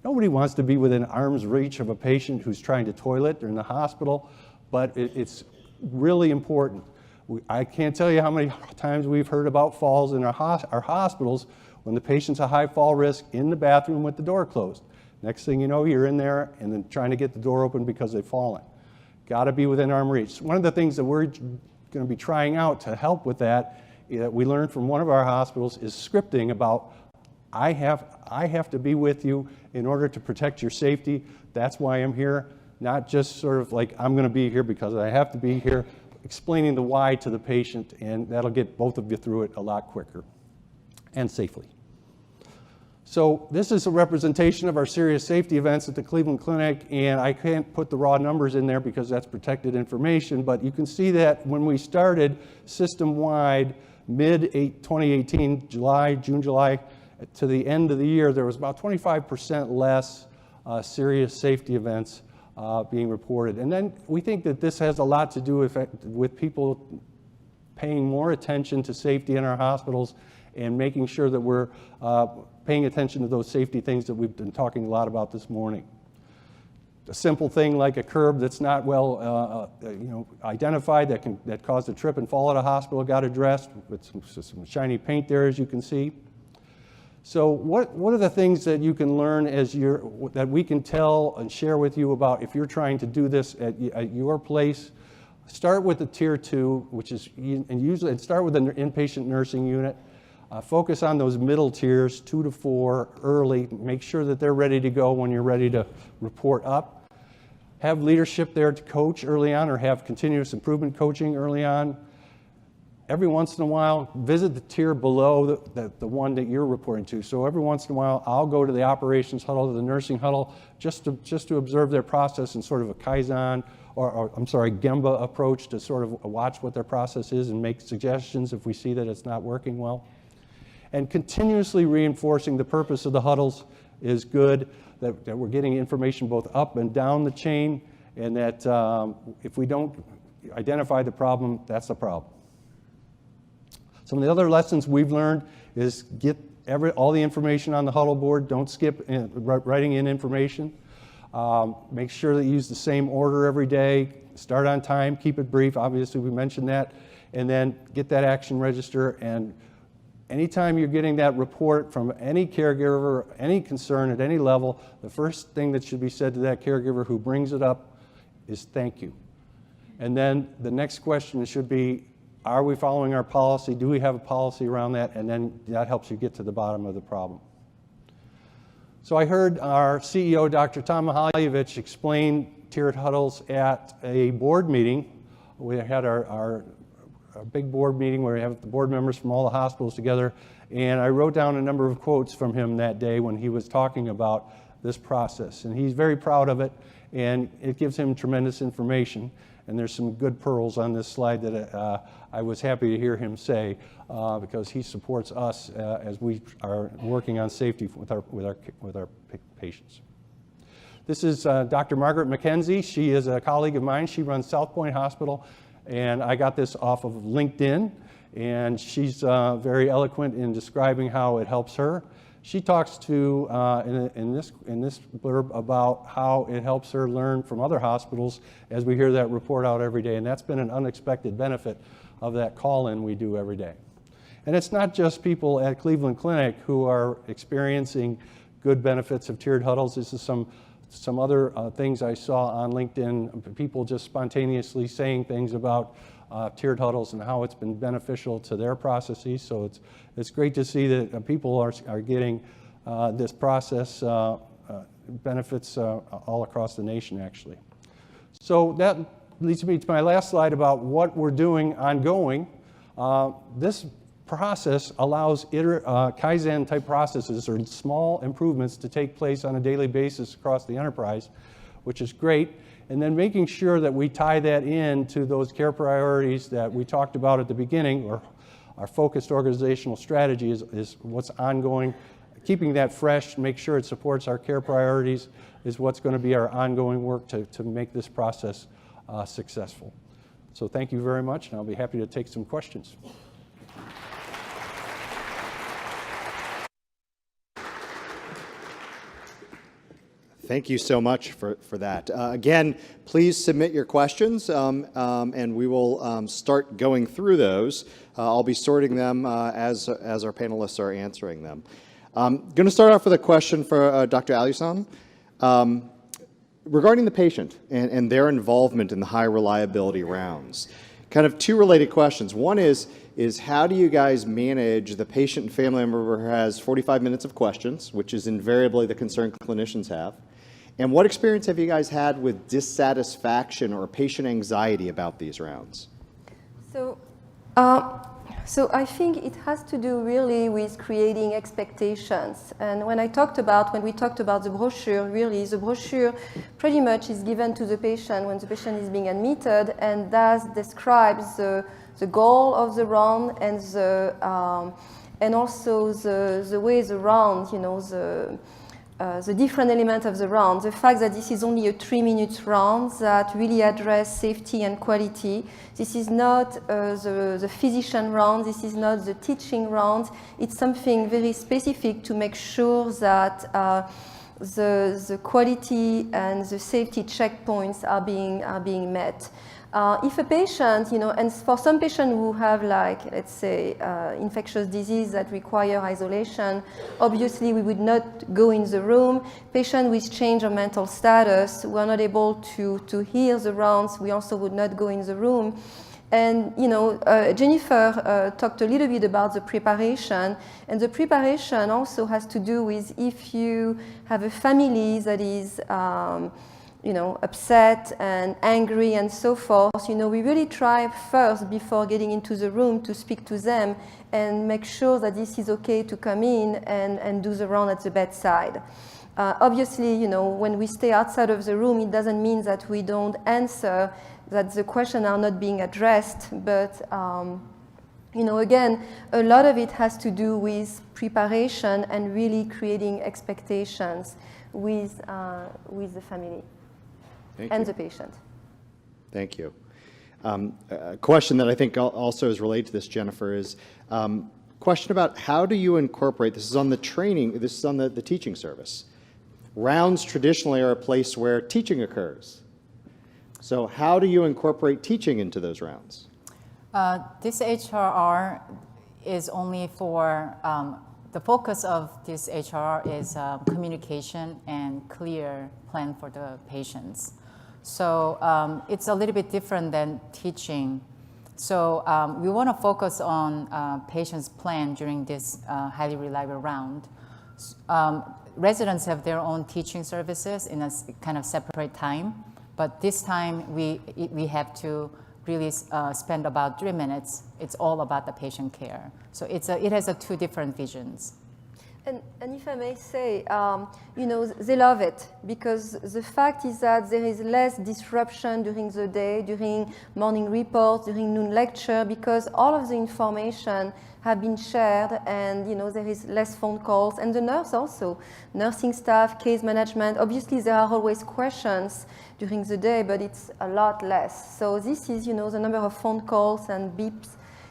E: Nobody wants to be within arm's reach of a patient who's trying to toilet or in the hospital, but it's really important. I can't tell you how many times we've heard about falls in our hospitals when the patient's a high fall risk in the bathroom with the door closed. Next thing you know, you're in there and then trying to get the door open because they've fallen. Got to be within arm reach. One of the things that we're going to be trying out to help with that we learned from one of our hospitals is scripting about I have to be with you in order to protect your safety. That's why I'm here, not just sort of like I'm going to be here because I have to be here, explaining the why to the patient, and that'll get both of you through it a lot quicker and safely. So this is a representation of our serious safety events at the Cleveland Clinic, and I can't put the raw numbers in there because that's protected information, but you can see that when we started system-wide mid-2018, June, July, to the end of the year, there was about 25% less serious safety events being reported. And then we think that this has a lot to do with people paying more attention to safety in our hospitals and making sure that we're paying attention to those safety things that we've been talking a lot about this morning. A simple thing like a curb that's not well identified that caused a trip and fall at a hospital got addressed with some shiny paint there, as you can see. So what are the things that you can learn that we can tell and share with you about if you're trying to do this at your place? Start with the tier 2, which is, and start with an inpatient nursing unit. Focus on those middle tiers, 2 to 4, early. Make sure that they're ready to go when you're ready to report up. Have leadership there to coach early on, or have continuous improvement coaching early on. Every once in a while, visit the tier below the one that you're reporting to. So every once in a while, I'll go to the operations huddle, to the nursing huddle, just to observe their process in sort of a Kaizen, or Gemba approach to sort of watch what their process is and make suggestions if we see that it's not working well. And continuously reinforcing the purpose of the huddles is good, that we're getting information both up and down the chain, and that if we don't identify the problem, that's the problem. Some of the other lessons we've learned is get all the information on the huddle board. Don't skip writing in information. Make sure that you use the same order every day. Start on time, keep it brief. Obviously, we mentioned that. And then get that action register and anytime you're getting that report from any caregiver, any concern at any level, the first thing that should be said to that caregiver who brings it up is thank you. And then the next question should be, are we following our policy? Do we have a policy around that? And then that helps you get to the bottom of the problem. So I heard our CEO, Dr. Tom Mihaljevic, explain tiered huddles at a board meeting. We had our big board meeting where we have the board members from all the hospitals together, and I wrote down a number of quotes from him that day when he was talking about this process. And he's very proud of it, and it gives him tremendous information. And there's some good pearls on this slide that I was happy to hear him say, because he supports us as we are working on safety with our patients. This is Dr. Margaret McKenzie. She is a colleague of mine. She runs South Point Hospital, and I got this off of LinkedIn, and she's very eloquent in describing how it helps her. She talks to, in this blurb, about how it helps her learn from other hospitals as we hear that report out every day, and that's been an unexpected benefit of that call-in we do every day. And it's not just people at Cleveland Clinic who are experiencing good benefits of tiered huddles. This is some other things I saw on LinkedIn, people just spontaneously saying things about tiered huddles and how it's been beneficial to their processes. So it's great to see that people are getting this process benefits all across the nation, actually. So that leads me to my last slide about what we're doing ongoing. This process allows Kaizen type processes or small improvements to take place on a daily basis across the enterprise, which is great. And then making sure that we tie that in to those care priorities that we talked about at the beginning, or our focused organizational strategy is what's ongoing. Keeping that fresh, make sure it supports our care priorities is what's going to be our ongoing work to make this process successful. So thank you very much, and I'll be happy to take some questions.
B: Thank you so much for that. Again, please submit your questions, and we will start going through those. I'll be sorting them as our panelists are answering them. I'm going to start off with a question for Dr. Alusan. Regarding the patient and their involvement in the high reliability rounds. Kind of two related questions. One is how do you guys manage the patient and family member who has 45 minutes of questions, which is invariably the concern clinicians have? And what experience have you guys had with dissatisfaction or patient anxiety about these rounds?
C: So I think it has to do really with creating expectations. And when we talked about the brochure, really the brochure pretty much is given to the patient when the patient is being admitted, and that describes the goal of the round and and also the way the round, the different elements of the round, the fact that this is only a 3-minute round that really address safety and quality. This is not the physician round, this is not the teaching round. It's something very specific to make sure that the quality and the safety checkpoints are being met. If a patient, and for some patients who have, like, let's say, infectious disease that require isolation, obviously we would not go in the room. Patients with change of mental status who are not able to hear the rounds, we also would not go in the room. And, Jennifer talked a little bit about the preparation, and the preparation also has to do with if you have a family that is upset and angry and so forth, we really try first before getting into the room to speak to them and make sure that this is okay to come in and do the round at the bedside. Obviously, when we stay outside of the room, it doesn't mean that we don't answer, that the questions are not being addressed, but again, a lot of it has to do with preparation and really creating expectations with the family. And the patient.
B: Thank you. A question that I think also is related to this, Jennifer, is question about how do you incorporate, this is on the training, this is on the teaching service. Rounds traditionally are a place where teaching occurs. So how do you incorporate teaching into those rounds?
D: This HRR is only for, the focus of this HR is communication and clear plan for the patients. So it's a little bit different than teaching. So we want to focus on patients' plan during this highly reliable round. Residents have their own teaching services in a kind of separate time, but this time we have to really spend about 3 minutes. It's all about the patient care. So it has two different visions.
C: And if I may say, you know, they love it because the fact is that there is less disruption during the day, during morning reports, during noon lecture, because all of the information have been shared and, you know, there is less phone calls. And the nurse also, nursing staff, case management, obviously there are always questions during the day, but it's a lot less. So this is, you know, the number of phone calls and beeps,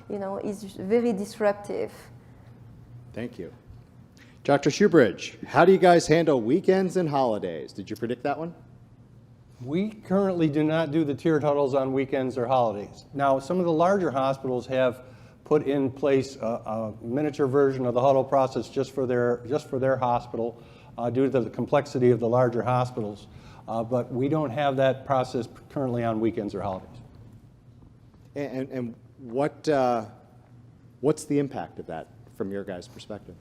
C: you know, is very disruptive.
B: Thank you. Dr. Shoebridge, how do you guys handle weekends and holidays? Did you predict that one?
E: We currently do not do the tiered huddles on weekends or holidays. Now, some of the larger hospitals have put in place a miniature version of the huddle process just for their hospital due to the complexity of the larger hospitals. But we don't have that process currently on weekends or holidays.
B: And what's the impact of that from your guys' perspective?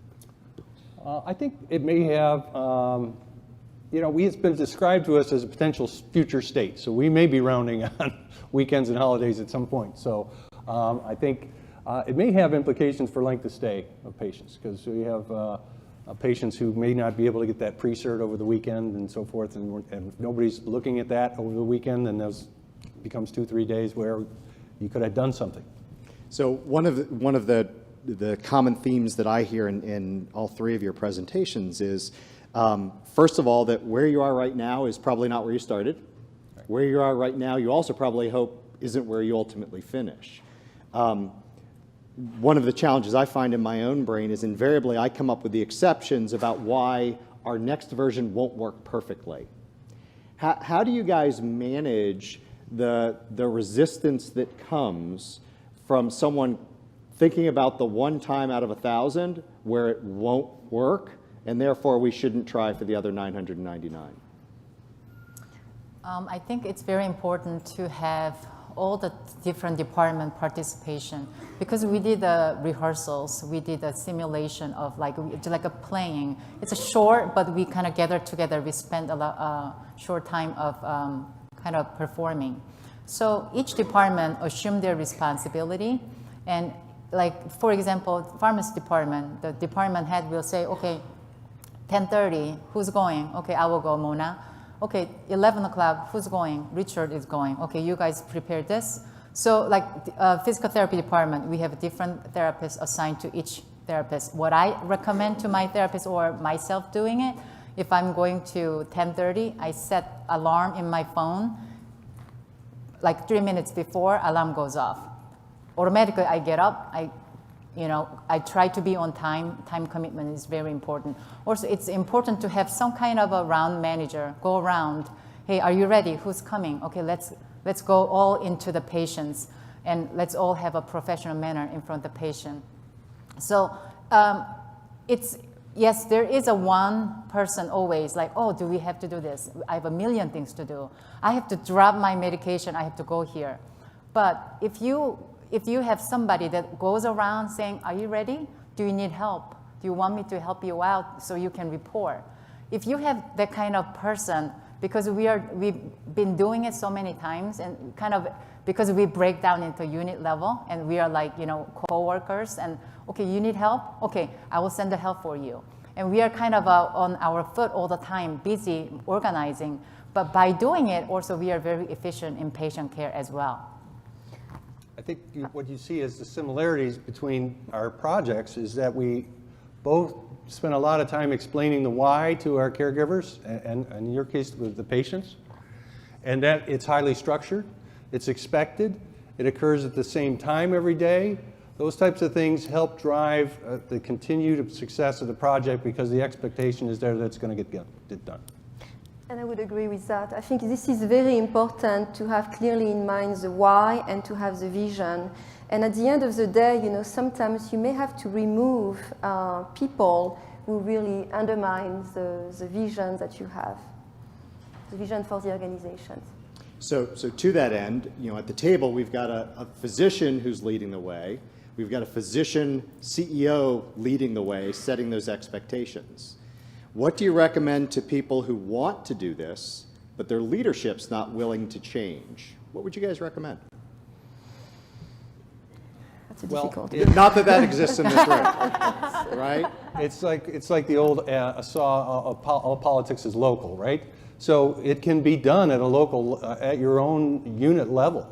E: I think it may have, you know, it's been described to us as a potential future state. So we may be rounding on weekends and holidays at some point. So I think it may have implications for length of stay of patients because we have patients who may not be able to get that pre-cert over the weekend and so forth, and nobody's looking at that over the weekend, and those becomes 2-3 days where you could have done something.
B: So one of the common themes that I hear in all three of your presentations is, first of all, that where you are right now is probably not where you started. Right. Where you are right now, you also probably hope isn't where you ultimately finish. One of the challenges I find in my own brain is invariably I come up with the exceptions about why our next version won't work perfectly. How do you guys manage the resistance that comes from someone thinking about the one time out of 1,000 where it won't work, and therefore we shouldn't try for the other 999?
D: I think it's very important to have all the different department participation because we did the rehearsals, we did a simulation of like a playing. It's a short, but we kind of gathered together. We spent a short time of kind of performing. So each department assumed their responsibility, and like, for example, pharmacy department, the department head will say, okay, 10:30, who's going? Okay, I will go, Mona. Okay, 11 o'clock, who's going? Richard is going. Okay, you guys prepare this. So like physical therapy department, we have different therapists assigned to each therapist. What I recommend to my therapist or myself doing it, if I'm going to 10:30, I set alarm in my phone, like 3 minutes before alarm goes off. Automatically, I get up. I try to be on time. Time commitment is very important. Also, it's important to have some kind of a round manager go around. Hey, are you ready? Who's coming? Okay, let's go all into the patients, and let's all have a professional manner in front of the patient. So yes, there is a one person always like, oh, do we have to do this? I have a million things to do. I have to drop my medication. I have to go here. But if you have somebody that goes around saying, are you ready? Do you need help? Do you want me to help you out so you can report? If you have that kind of person, because we've been doing it so many times and kind of because we break down into unit level and we are like, co-workers and, okay, you need help? Okay, I will send the help for you. And we are kind of on our foot all the time, busy organizing. But by doing it, also we are very efficient in patient care as well.
E: I think what you see as the similarities between our projects is that we both spend a lot of time explaining the why to our caregivers, and in your case with the patients, and that it's highly structured, it's expected, it occurs at the same time every day. Those types of things help drive the continued success of the project because the expectation is there that it's going to get done.
C: And I would agree with that. I think this is very important to have clearly in mind the why and to have the vision. And at the end of the day, sometimes you may have to remove people who really undermine the vision that you have, the vision for the organizations.
B: So to that end, at the table, we've got a physician who's leading the way. We've got a physician CEO leading the way, setting those expectations. What do you recommend to people who want to do this, but their leadership's not willing to change? What would you guys recommend?
C: That's a difficult.
B: Not that exists in this room, right?
E: It's like the old saw of all politics is local, right? So it can be done at a local, at your own unit level.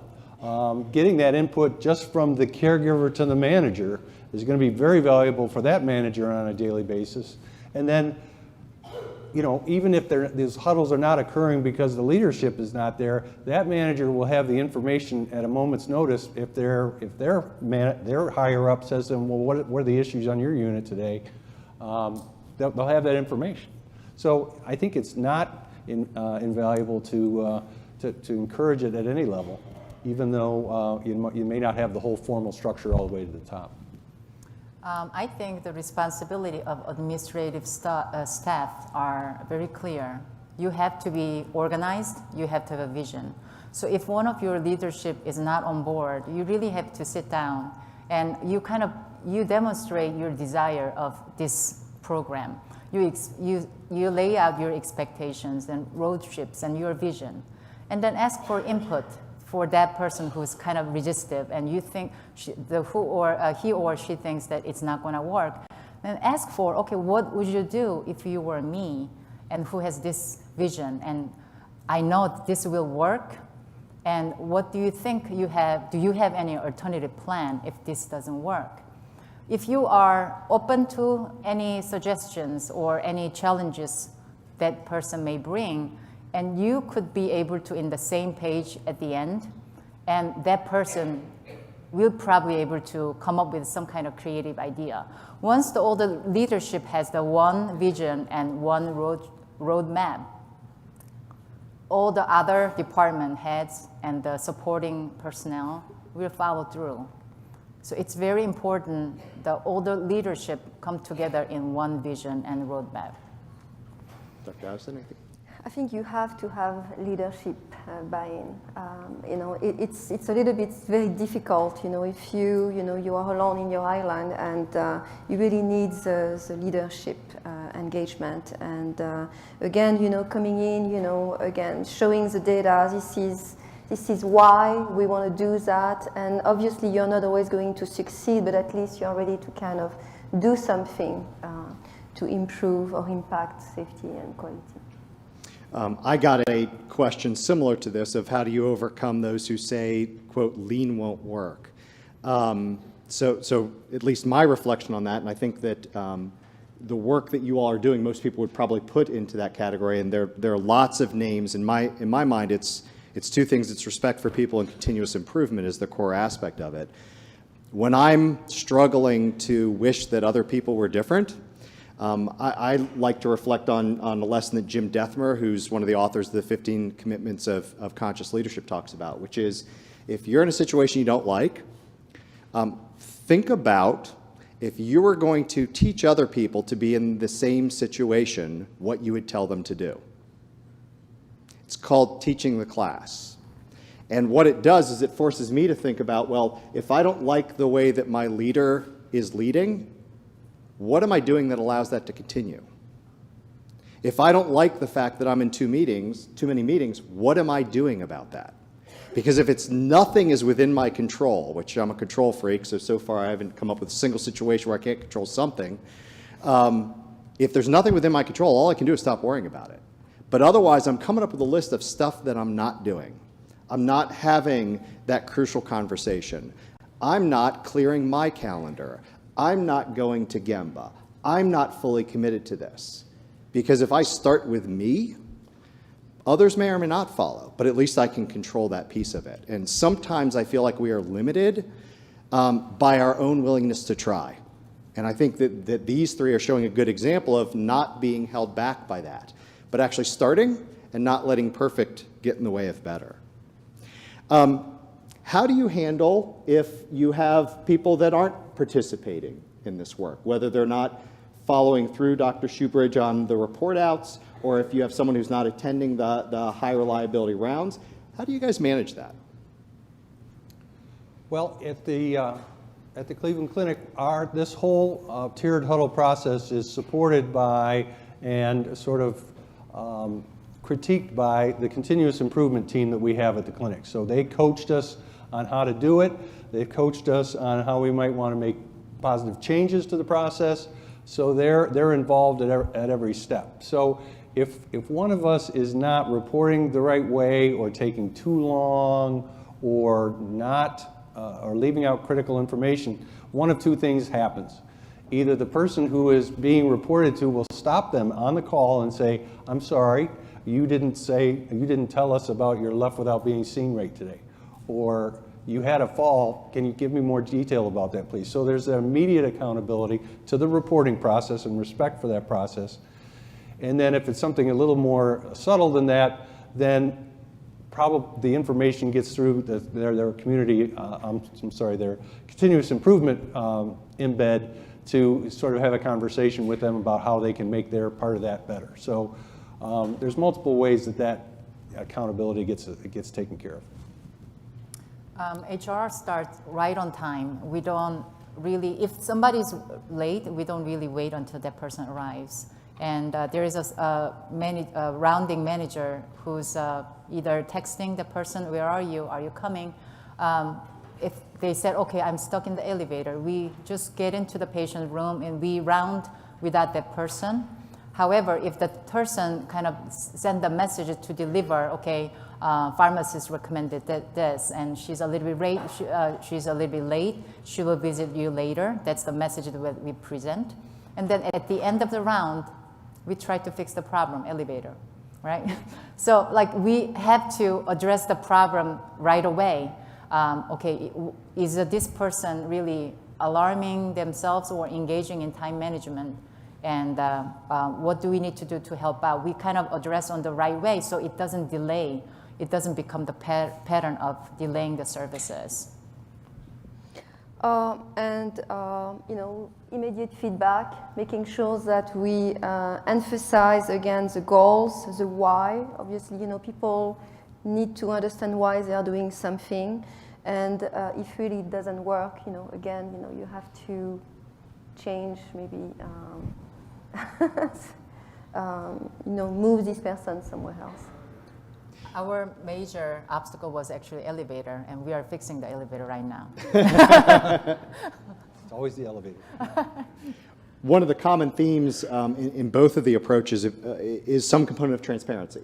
E: Getting that input just from the caregiver to the manager is going to be very valuable for that manager on a daily basis. And then, even if these huddles are not occurring because the leadership is not there, that manager will have the information at a moment's notice if their higher up says to them, well, what are the issues on your unit today? They'll have that information. So I think it's not invaluable to encourage it at any level, even though you may not have the whole formal structure all the way to the top.
D: I think the responsibility of administrative staff are very clear. You have to be organized, you have to have a vision. So if one of your leadership is not on board, you really have to sit down and you demonstrate your desire of this program. You lay out your expectations and roadships and your vision, and then ask for input for that person who's kind of resistive and you think he or she thinks that it's not going to work. Then ask for, okay, what would you do if you were me and who has this vision and I know this will work, and what do you think you have? Do you have any alternative plan if this doesn't work? If you are open to any suggestions or any challenges that person may bring, and you could be able to in the same page at the end, and that person will probably be able to come up with some kind of creative idea. Once all the leadership has the one vision and one roadmap, all the other department heads and the supporting personnel will follow through. So it's very important that all the leadership come together in one vision and roadmap.
B: Dr. Allison, anything?
C: I think you have to have leadership buy-in. It's a little bit very difficult, if you are alone in your island and you really need the leadership engagement. And again, coming in, again, showing the data, this is why we want to do that. And obviously you're not always going to succeed, but at least you're ready to kind of do something to improve or impact safety and quality.
B: I got a question similar to this of how do you overcome those who say, quote, lean won't work. So at least my reflection on that, and I think that the work that you all are doing, most people would probably put into that category, and there are lots of names. In my mind, it's two things. It's respect for people and continuous improvement is the core aspect of it. When I'm struggling to wish that other people were different, I like to reflect on a lesson that Jim Dethmer, who's one of the authors of the 15 Commitments of Conscious Leadership, talks about, which is if you're in a situation you don't like, think about if you were going to teach other people to be in the same situation, what you would tell them to do. It's called teaching the class. And what it does is it forces me to think about, well, if I don't like the way that my leader is leading, what am I doing that allows that to continue? If I don't like the fact that I'm in too many meetings, what am I doing about that? Because if it's nothing is within my control, which I'm a control freak, so far I haven't come up with a single situation where I can't control something. If there's nothing within my control, all I can do is stop worrying about it. But otherwise, I'm coming up with a list of stuff that I'm not doing. I'm not having that crucial conversation. I'm not clearing my calendar. I'm not going to Gemba. I'm not fully committed to this. Because if I start with me, others may or may not follow, but at least I can control that piece of it. And sometimes I feel like we are limited by our own willingness to try. And I think that these three are showing a good example of not being held back by that, but actually starting and not letting perfect get in the way of better. How do you handle if you have people that aren't participating in this work, whether they're not following through, Dr. Shoebridge, on the report outs, or if you have someone who's not attending the high reliability rounds? How do you guys manage that?
E: Well, at the Cleveland Clinic, this whole tiered huddle process is supported by and sort of critiqued by the continuous improvement team that we have at the clinic. So they coached us on how to do it. They've coached us on how we might want to make positive changes to the process. So they're involved at every step. So if one of us is not reporting the right way, or taking too long, or not, or leaving out critical information, one of two things happens. Either the person who is being reported to will stop them on the call and say, "I'm sorry, you didn't tell us about your left without being seen rate today," or "You had a fall, can you give me more detail about that, please?" So there's an immediate accountability to the reporting process and respect for that process. And then if it's something a little more subtle than that, then probably the information gets through their community, their continuous improvement embed, to sort of have a conversation with them about how they can make their part of that better. So there's multiple ways that accountability gets taken care of.
D: HR starts right on time. We don't really, if somebody's late, we don't really wait until that person arrives. And there is a rounding manager who's either texting the person, "Where are you? Are you coming?" If they said, "Okay, I'm stuck in the elevator," we just get into the patient room and we round without that person. However, if the person kind of send the message to deliver, "Okay, pharmacist recommended this, and she's a little bit late. She will visit you later." That's the message that we present. And then at the end of the round, we try to fix the problem, elevator, right? So like we have to address the problem right away. Okay, is this person really alarming themselves or engaging in time management? And what do we need to do to help out? We kind of address on the right way so it doesn't delay. It doesn't become the pattern of delaying the services. Immediate
C: feedback, making sure that we emphasize again the goals, the why. Obviously, people need to understand why they are doing something, and if really it doesn't work, again, you have to change, maybe, move this person somewhere else.
D: Our major obstacle was actually elevator, and we are fixing the elevator right now.
E: It's always the elevator.
B: One of the common themes in both of the approaches is some component of transparency.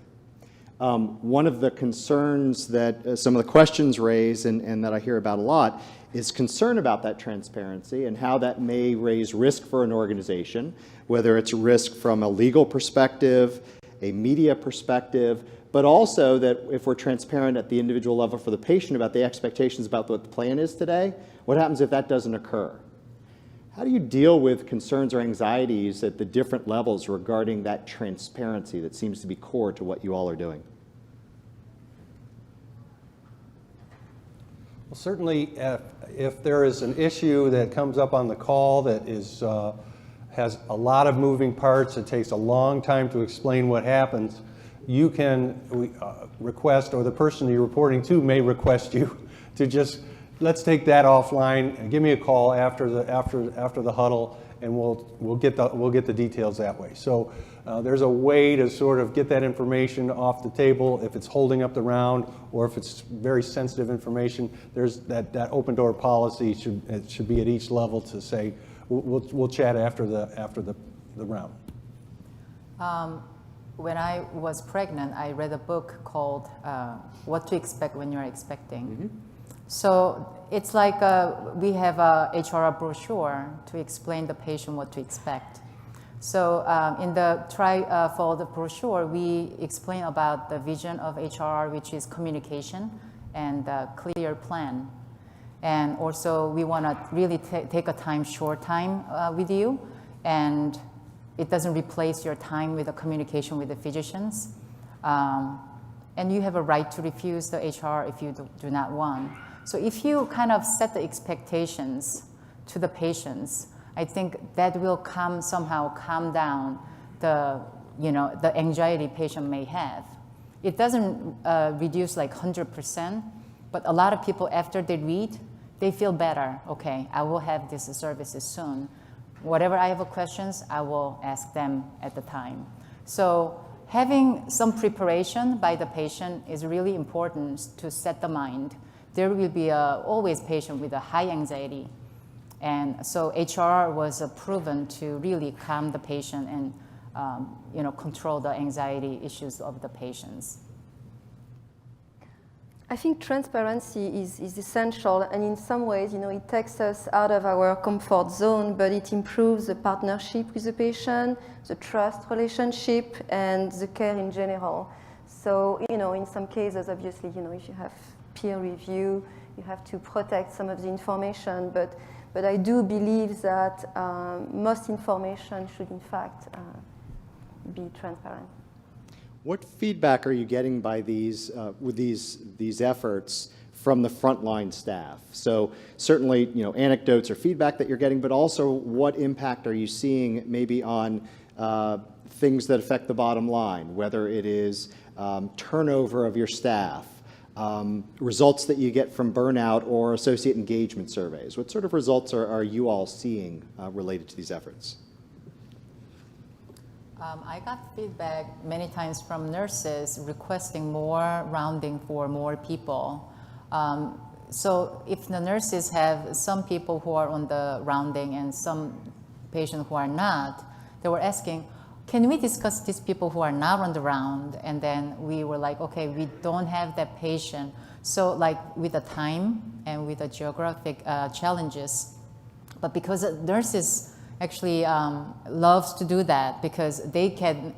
B: One of the concerns that some of the questions raise and that I hear about a lot is concern about that transparency and how that may raise risk for an organization, whether it's risk from a legal perspective, a media perspective, but also that if we're transparent at the individual level for the patient about the expectations about what the plan is today, what happens if that doesn't occur? How do you deal with concerns or anxieties at the different levels regarding that transparency that seems to be core to what you all are doing?
E: Well, certainly if there is an issue that comes up on the call that has a lot of moving parts, it takes a long time to explain what happens, you can request, or the person you're reporting to may request you to just, let's take that offline and give me a call after the huddle, and we'll get the details that way. So there's a way to sort of get that information off the table if it's holding up the round, or if it's very sensitive information. There's that open door policy should be at each level to say we'll chat after the round.
D: When I was pregnant, I read a book called What to Expect When You're Expecting. Mm-hmm. So it's like we have a HR brochure to explain the patient what to expect. So in the trifold brochure, we explain about the vision of HR, which is communication and a clear plan. And also we want to really take a short time with you, and it doesn't replace your time with the communication with the physicians. And you have a right to refuse the HR if you do not want. So if you kind of set the expectations to the patients, I think that will somehow calm down the anxiety patient may have. It doesn't reduce like 100%, but a lot of people after they read, they feel better. Okay, I will have these services soon. Whatever I have questions, I will ask them at the time. So having some preparation by the patient is really important to set the mind. There will be always patient with a high anxiety. And so HR was proven to really calm the patient and control the anxiety issues of the patients.
C: I think transparency is essential, and in some ways, it takes us out of our comfort zone, but it improves the partnership with the patient, the trust relationship, and the care in general. So, in some cases, obviously, if you have peer review, you have to protect some of the information, but I do believe that most information should, in fact, be transparent.
B: What feedback are you getting by these with these efforts from the frontline staff? So certainly, anecdotes or feedback that you're getting, but also what impact are you seeing maybe on things that affect the bottom line, whether it is turnover of your staff, results that you get from burnout or associate engagement surveys? What sort of results are you all seeing related to these efforts?
D: I got feedback many times from nurses requesting more rounding for more people. So if the nurses have some people who are on the rounding and some patients who are not, they were asking, can we discuss these people who are not on the round? And then we were like, okay, we don't have that patient. So like with the time and with the geographic challenges, but because nurses actually loves to do that because they can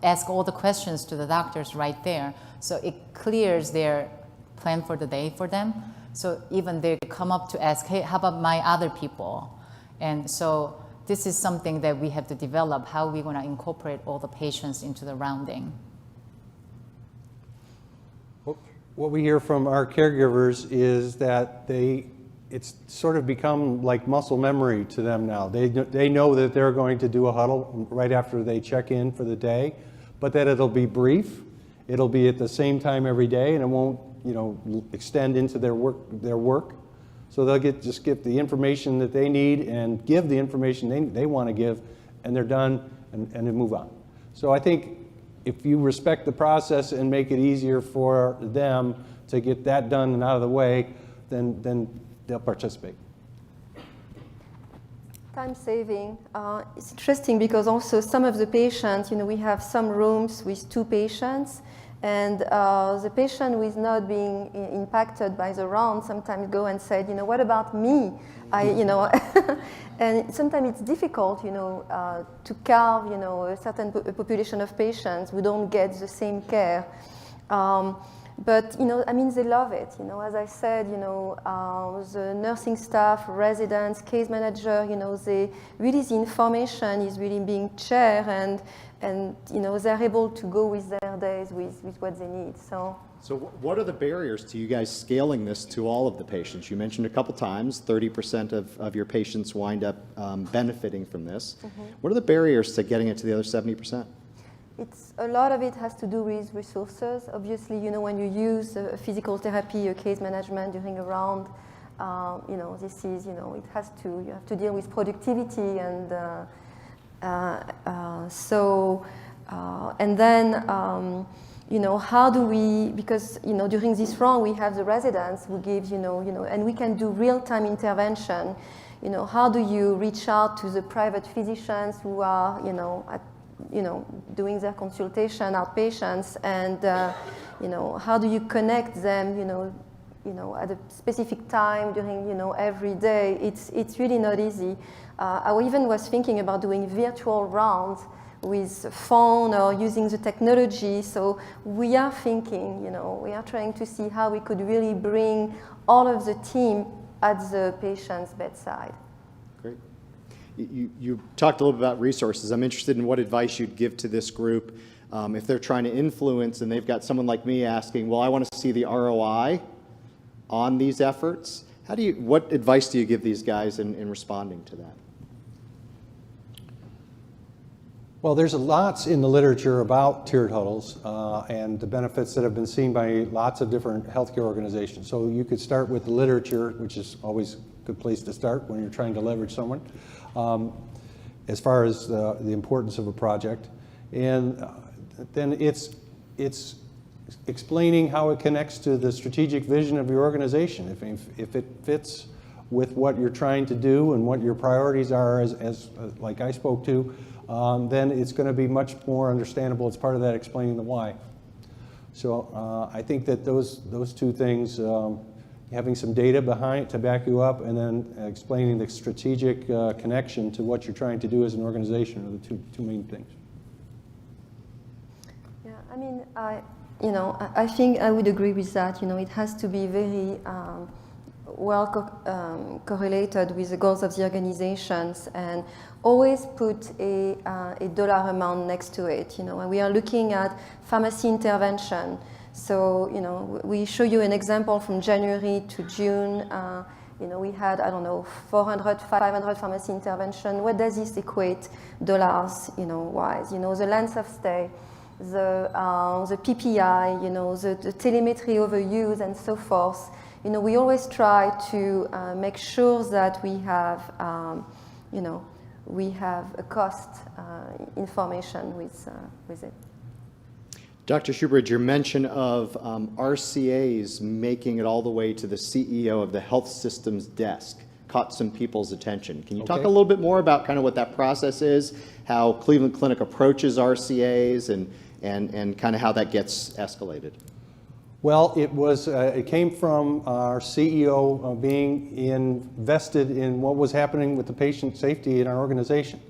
D: ask all the questions to the doctors right there. So it clears their plan for the day for them. So even they come up to ask, hey, how about my other people? And so this is something that we have to develop, how we're going to incorporate all the patients into the rounding.
E: What we hear from our caregivers is that it's sort of become like muscle memory to them now. They know that they're going to do a huddle right after they check in for the day, but that it'll be brief. It'll be at the same time every day, and it won't, extend into their work. So they'll just get the information that they need and give the information they want to give, and they're done, and then move on. So I think if you respect the process and make it easier for them to get that done and out of the way, then they'll participate.
C: Time saving. It's interesting because also some of the patients, we have some rooms with 2 patients, and the patient who is not being impacted by the round sometimes go and say, what about me? And sometimes it's difficult, to carve, a certain population of patients who don't get the same care. But, they love it. As I said, the nursing staff, residents, case manager, the information is really being shared, and they're able to go with their days with what they need. So
B: what are the barriers to you guys scaling this to all of the patients? You mentioned a couple times 30% of your patients wind up benefiting from this. Mm-hmm. What are the barriers to getting it to the other 70%?
C: A lot of it has to do with resources. Obviously, when you use physical therapy or case management during a round, this is, you have to deal with productivity and and then, how do we, because, during this round we have the residents who give, and we can do real-time intervention. How do you reach out to the private physicians who are, doing their consultation, outpatients, and how do you connect them, at a specific time during, every day? It's really not easy. I even was thinking about doing virtual rounds with phone or using the technology. So we are thinking, we are trying to see how we could really bring all of the team at the patient's bedside.
B: Great. You talked a little bit about resources. I'm interested in what advice you'd give to this group if they're trying to influence and they've got someone like me asking, well, I want to see the ROI on these efforts? What advice do you give these guys in responding to that?
E: Well, there's lots in the literature about tiered huddles and the benefits that have been seen by lots of different healthcare organizations. So you could start with the literature, which is always a good place to start when you're trying to leverage someone, as far as the importance of a project. And then it's explaining how it connects to the strategic vision of your organization. If it fits with what you're trying to do and what your priorities are, as like I spoke to, then it's going to be much more understandable. It's part of that explaining the why. So I think that those two things, having some data behind to back you up, and then explaining the strategic connection to what you're trying to do as an organization, are the two main things.
C: Yeah, I mean, I think I would agree with that. It has to be very well correlated with the goals of the organizations, and always put a dollar amount next to it. When we are looking at pharmacy intervention, so we show you an example from January to June. We had, I don't know, 400, 500 pharmacy intervention. What does this equate dollars, wise? The length of stay, the PPI, the telemetry overuse, and so forth. We always try to make sure that we have, we have a cost information with it.
B: Dr. Shoebridge, your mention of RCAs making it all the way to the CEO of the health system's desk caught some people's attention. Can you talk a little bit more about kind of what that process is, how Cleveland Clinic approaches RCAs, and kind of how that gets escalated?
E: Well, it came from our CEO being invested in what was happening with the patient safety in our organization.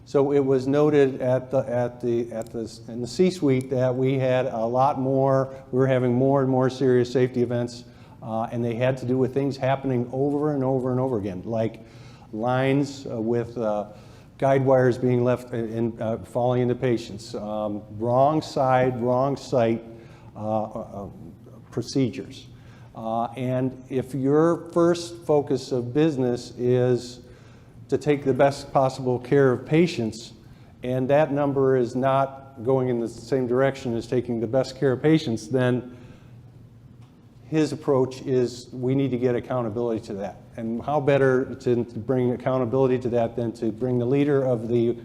E: So it was noted in the C-suite that we had a lot more. We were having more and more serious safety events, and they had to do with things happening over and over and over again, like lines with guide wires being left falling into patients, wrong side, wrong site procedures. And if your first focus of business is to take the best possible care of patients, and that number is not going in the same direction as taking the best care of patients, then his approach is we need to get accountability to that. And how better to bring accountability to that than to bring the leader of the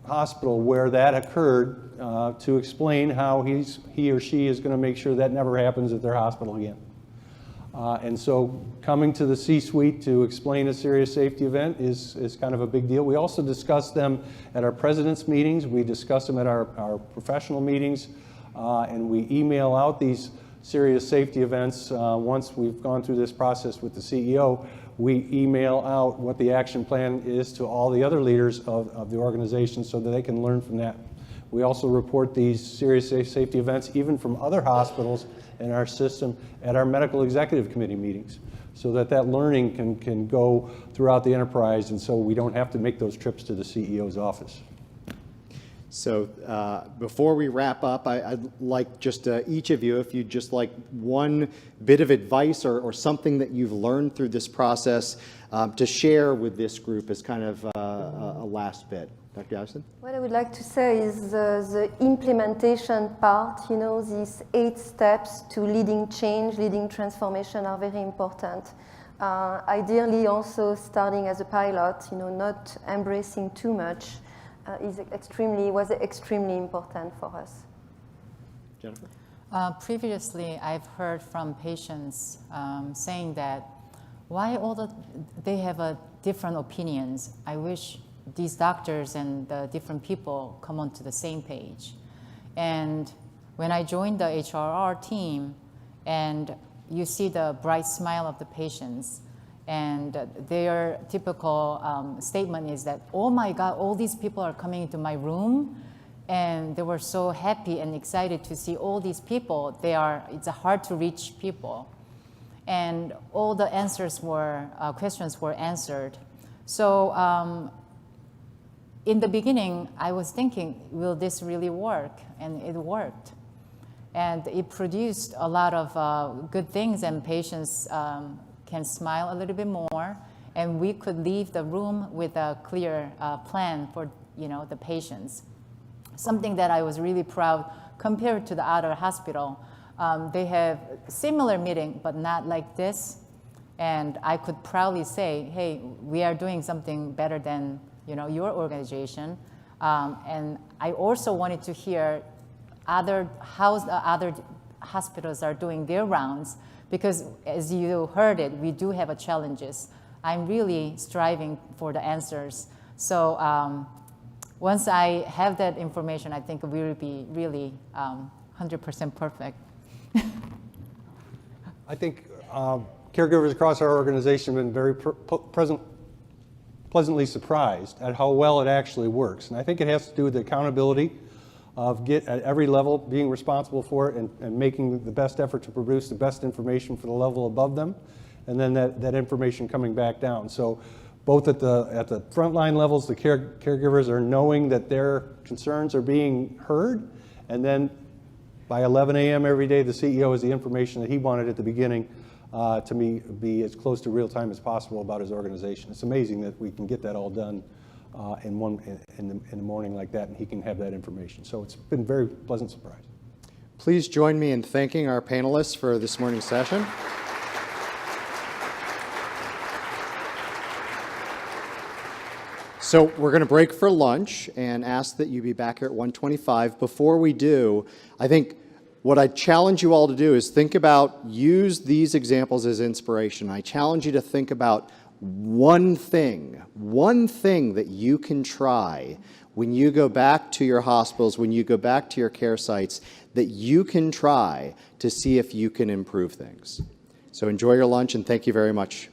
E: hospital where that occurred to explain how he or she is going to make sure that never happens at their hospital again. And so coming to the C-suite to explain a serious safety event is kind of a big deal. We also discuss them at our president's meetings. We discuss them at our professional meetings. And we email out these serious safety events. Once we've gone through this process with the CEO, we email out what the action plan is to all the other leaders of the organization so that they can learn from that. We also report these serious safety events even from other hospitals in our system at our medical executive committee meetings, so that learning can go throughout the enterprise, and so we don't have to make those trips to the CEO's office.
B: So before we wrap up, I'd like just each of you, if you'd just like one bit of advice or something that you've learned through this process to share with this group as kind of a last bit. Dr. Allison?
C: What I would like to say is the implementation part, these 8 steps to leading change, leading transformation are very important. Ideally also starting as a pilot, not embracing too much was extremely important for us.
B: Jennifer?
D: Previously, I've heard from patients saying that they have different opinions. I wish these doctors and the different people come onto the same page. And when I joined the HRR team, and you see the bright smile of the patients, and their typical statement is that, oh my God, all these people are coming into my room, and they were so happy and excited to see all these people. It's hard to reach people. And all the questions were answered. So in the beginning, I was thinking, will this really work? And it worked. And it produced a lot of good things, and patients can smile a little bit more, and we could leave the room with a clear plan for the patients. Something that I was really proud compared to the other hospital. They have similar meeting, but not like this. And I could proudly say, hey, we are doing something better than your organization. And I also wanted to hear how the other hospitals are doing their rounds, because as you heard it, we do have challenges. I'm really striving for the answers. So once I have that information, I think we will be really 100% perfect.
E: I think caregivers across our organization have been very pleasantly surprised at how well it actually works. And I think it has to do with the accountability of at every level being responsible for it and making the best effort to produce the best information for the level above them, and then that information coming back down. So both at the frontline levels, the caregivers are knowing that their concerns are being heard, and then by 11 a.m. every day, the CEO has the information that he wanted at the beginning to be as close to real time as possible about his organization. It's amazing that we can get that all done in the morning like that, and he can have that information. So it's been a very pleasant surprise.
B: Please join me in thanking our panelists for this morning's session. So we're going to break for lunch and ask that you be back here at 1:25. Before we do, I think what I challenge you all to do is use these examples as inspiration. I challenge you to think about one thing that you can try when you go back to your hospitals, when you go back to your care sites, that you can try to see if you can improve things. So enjoy your lunch, and thank you very much.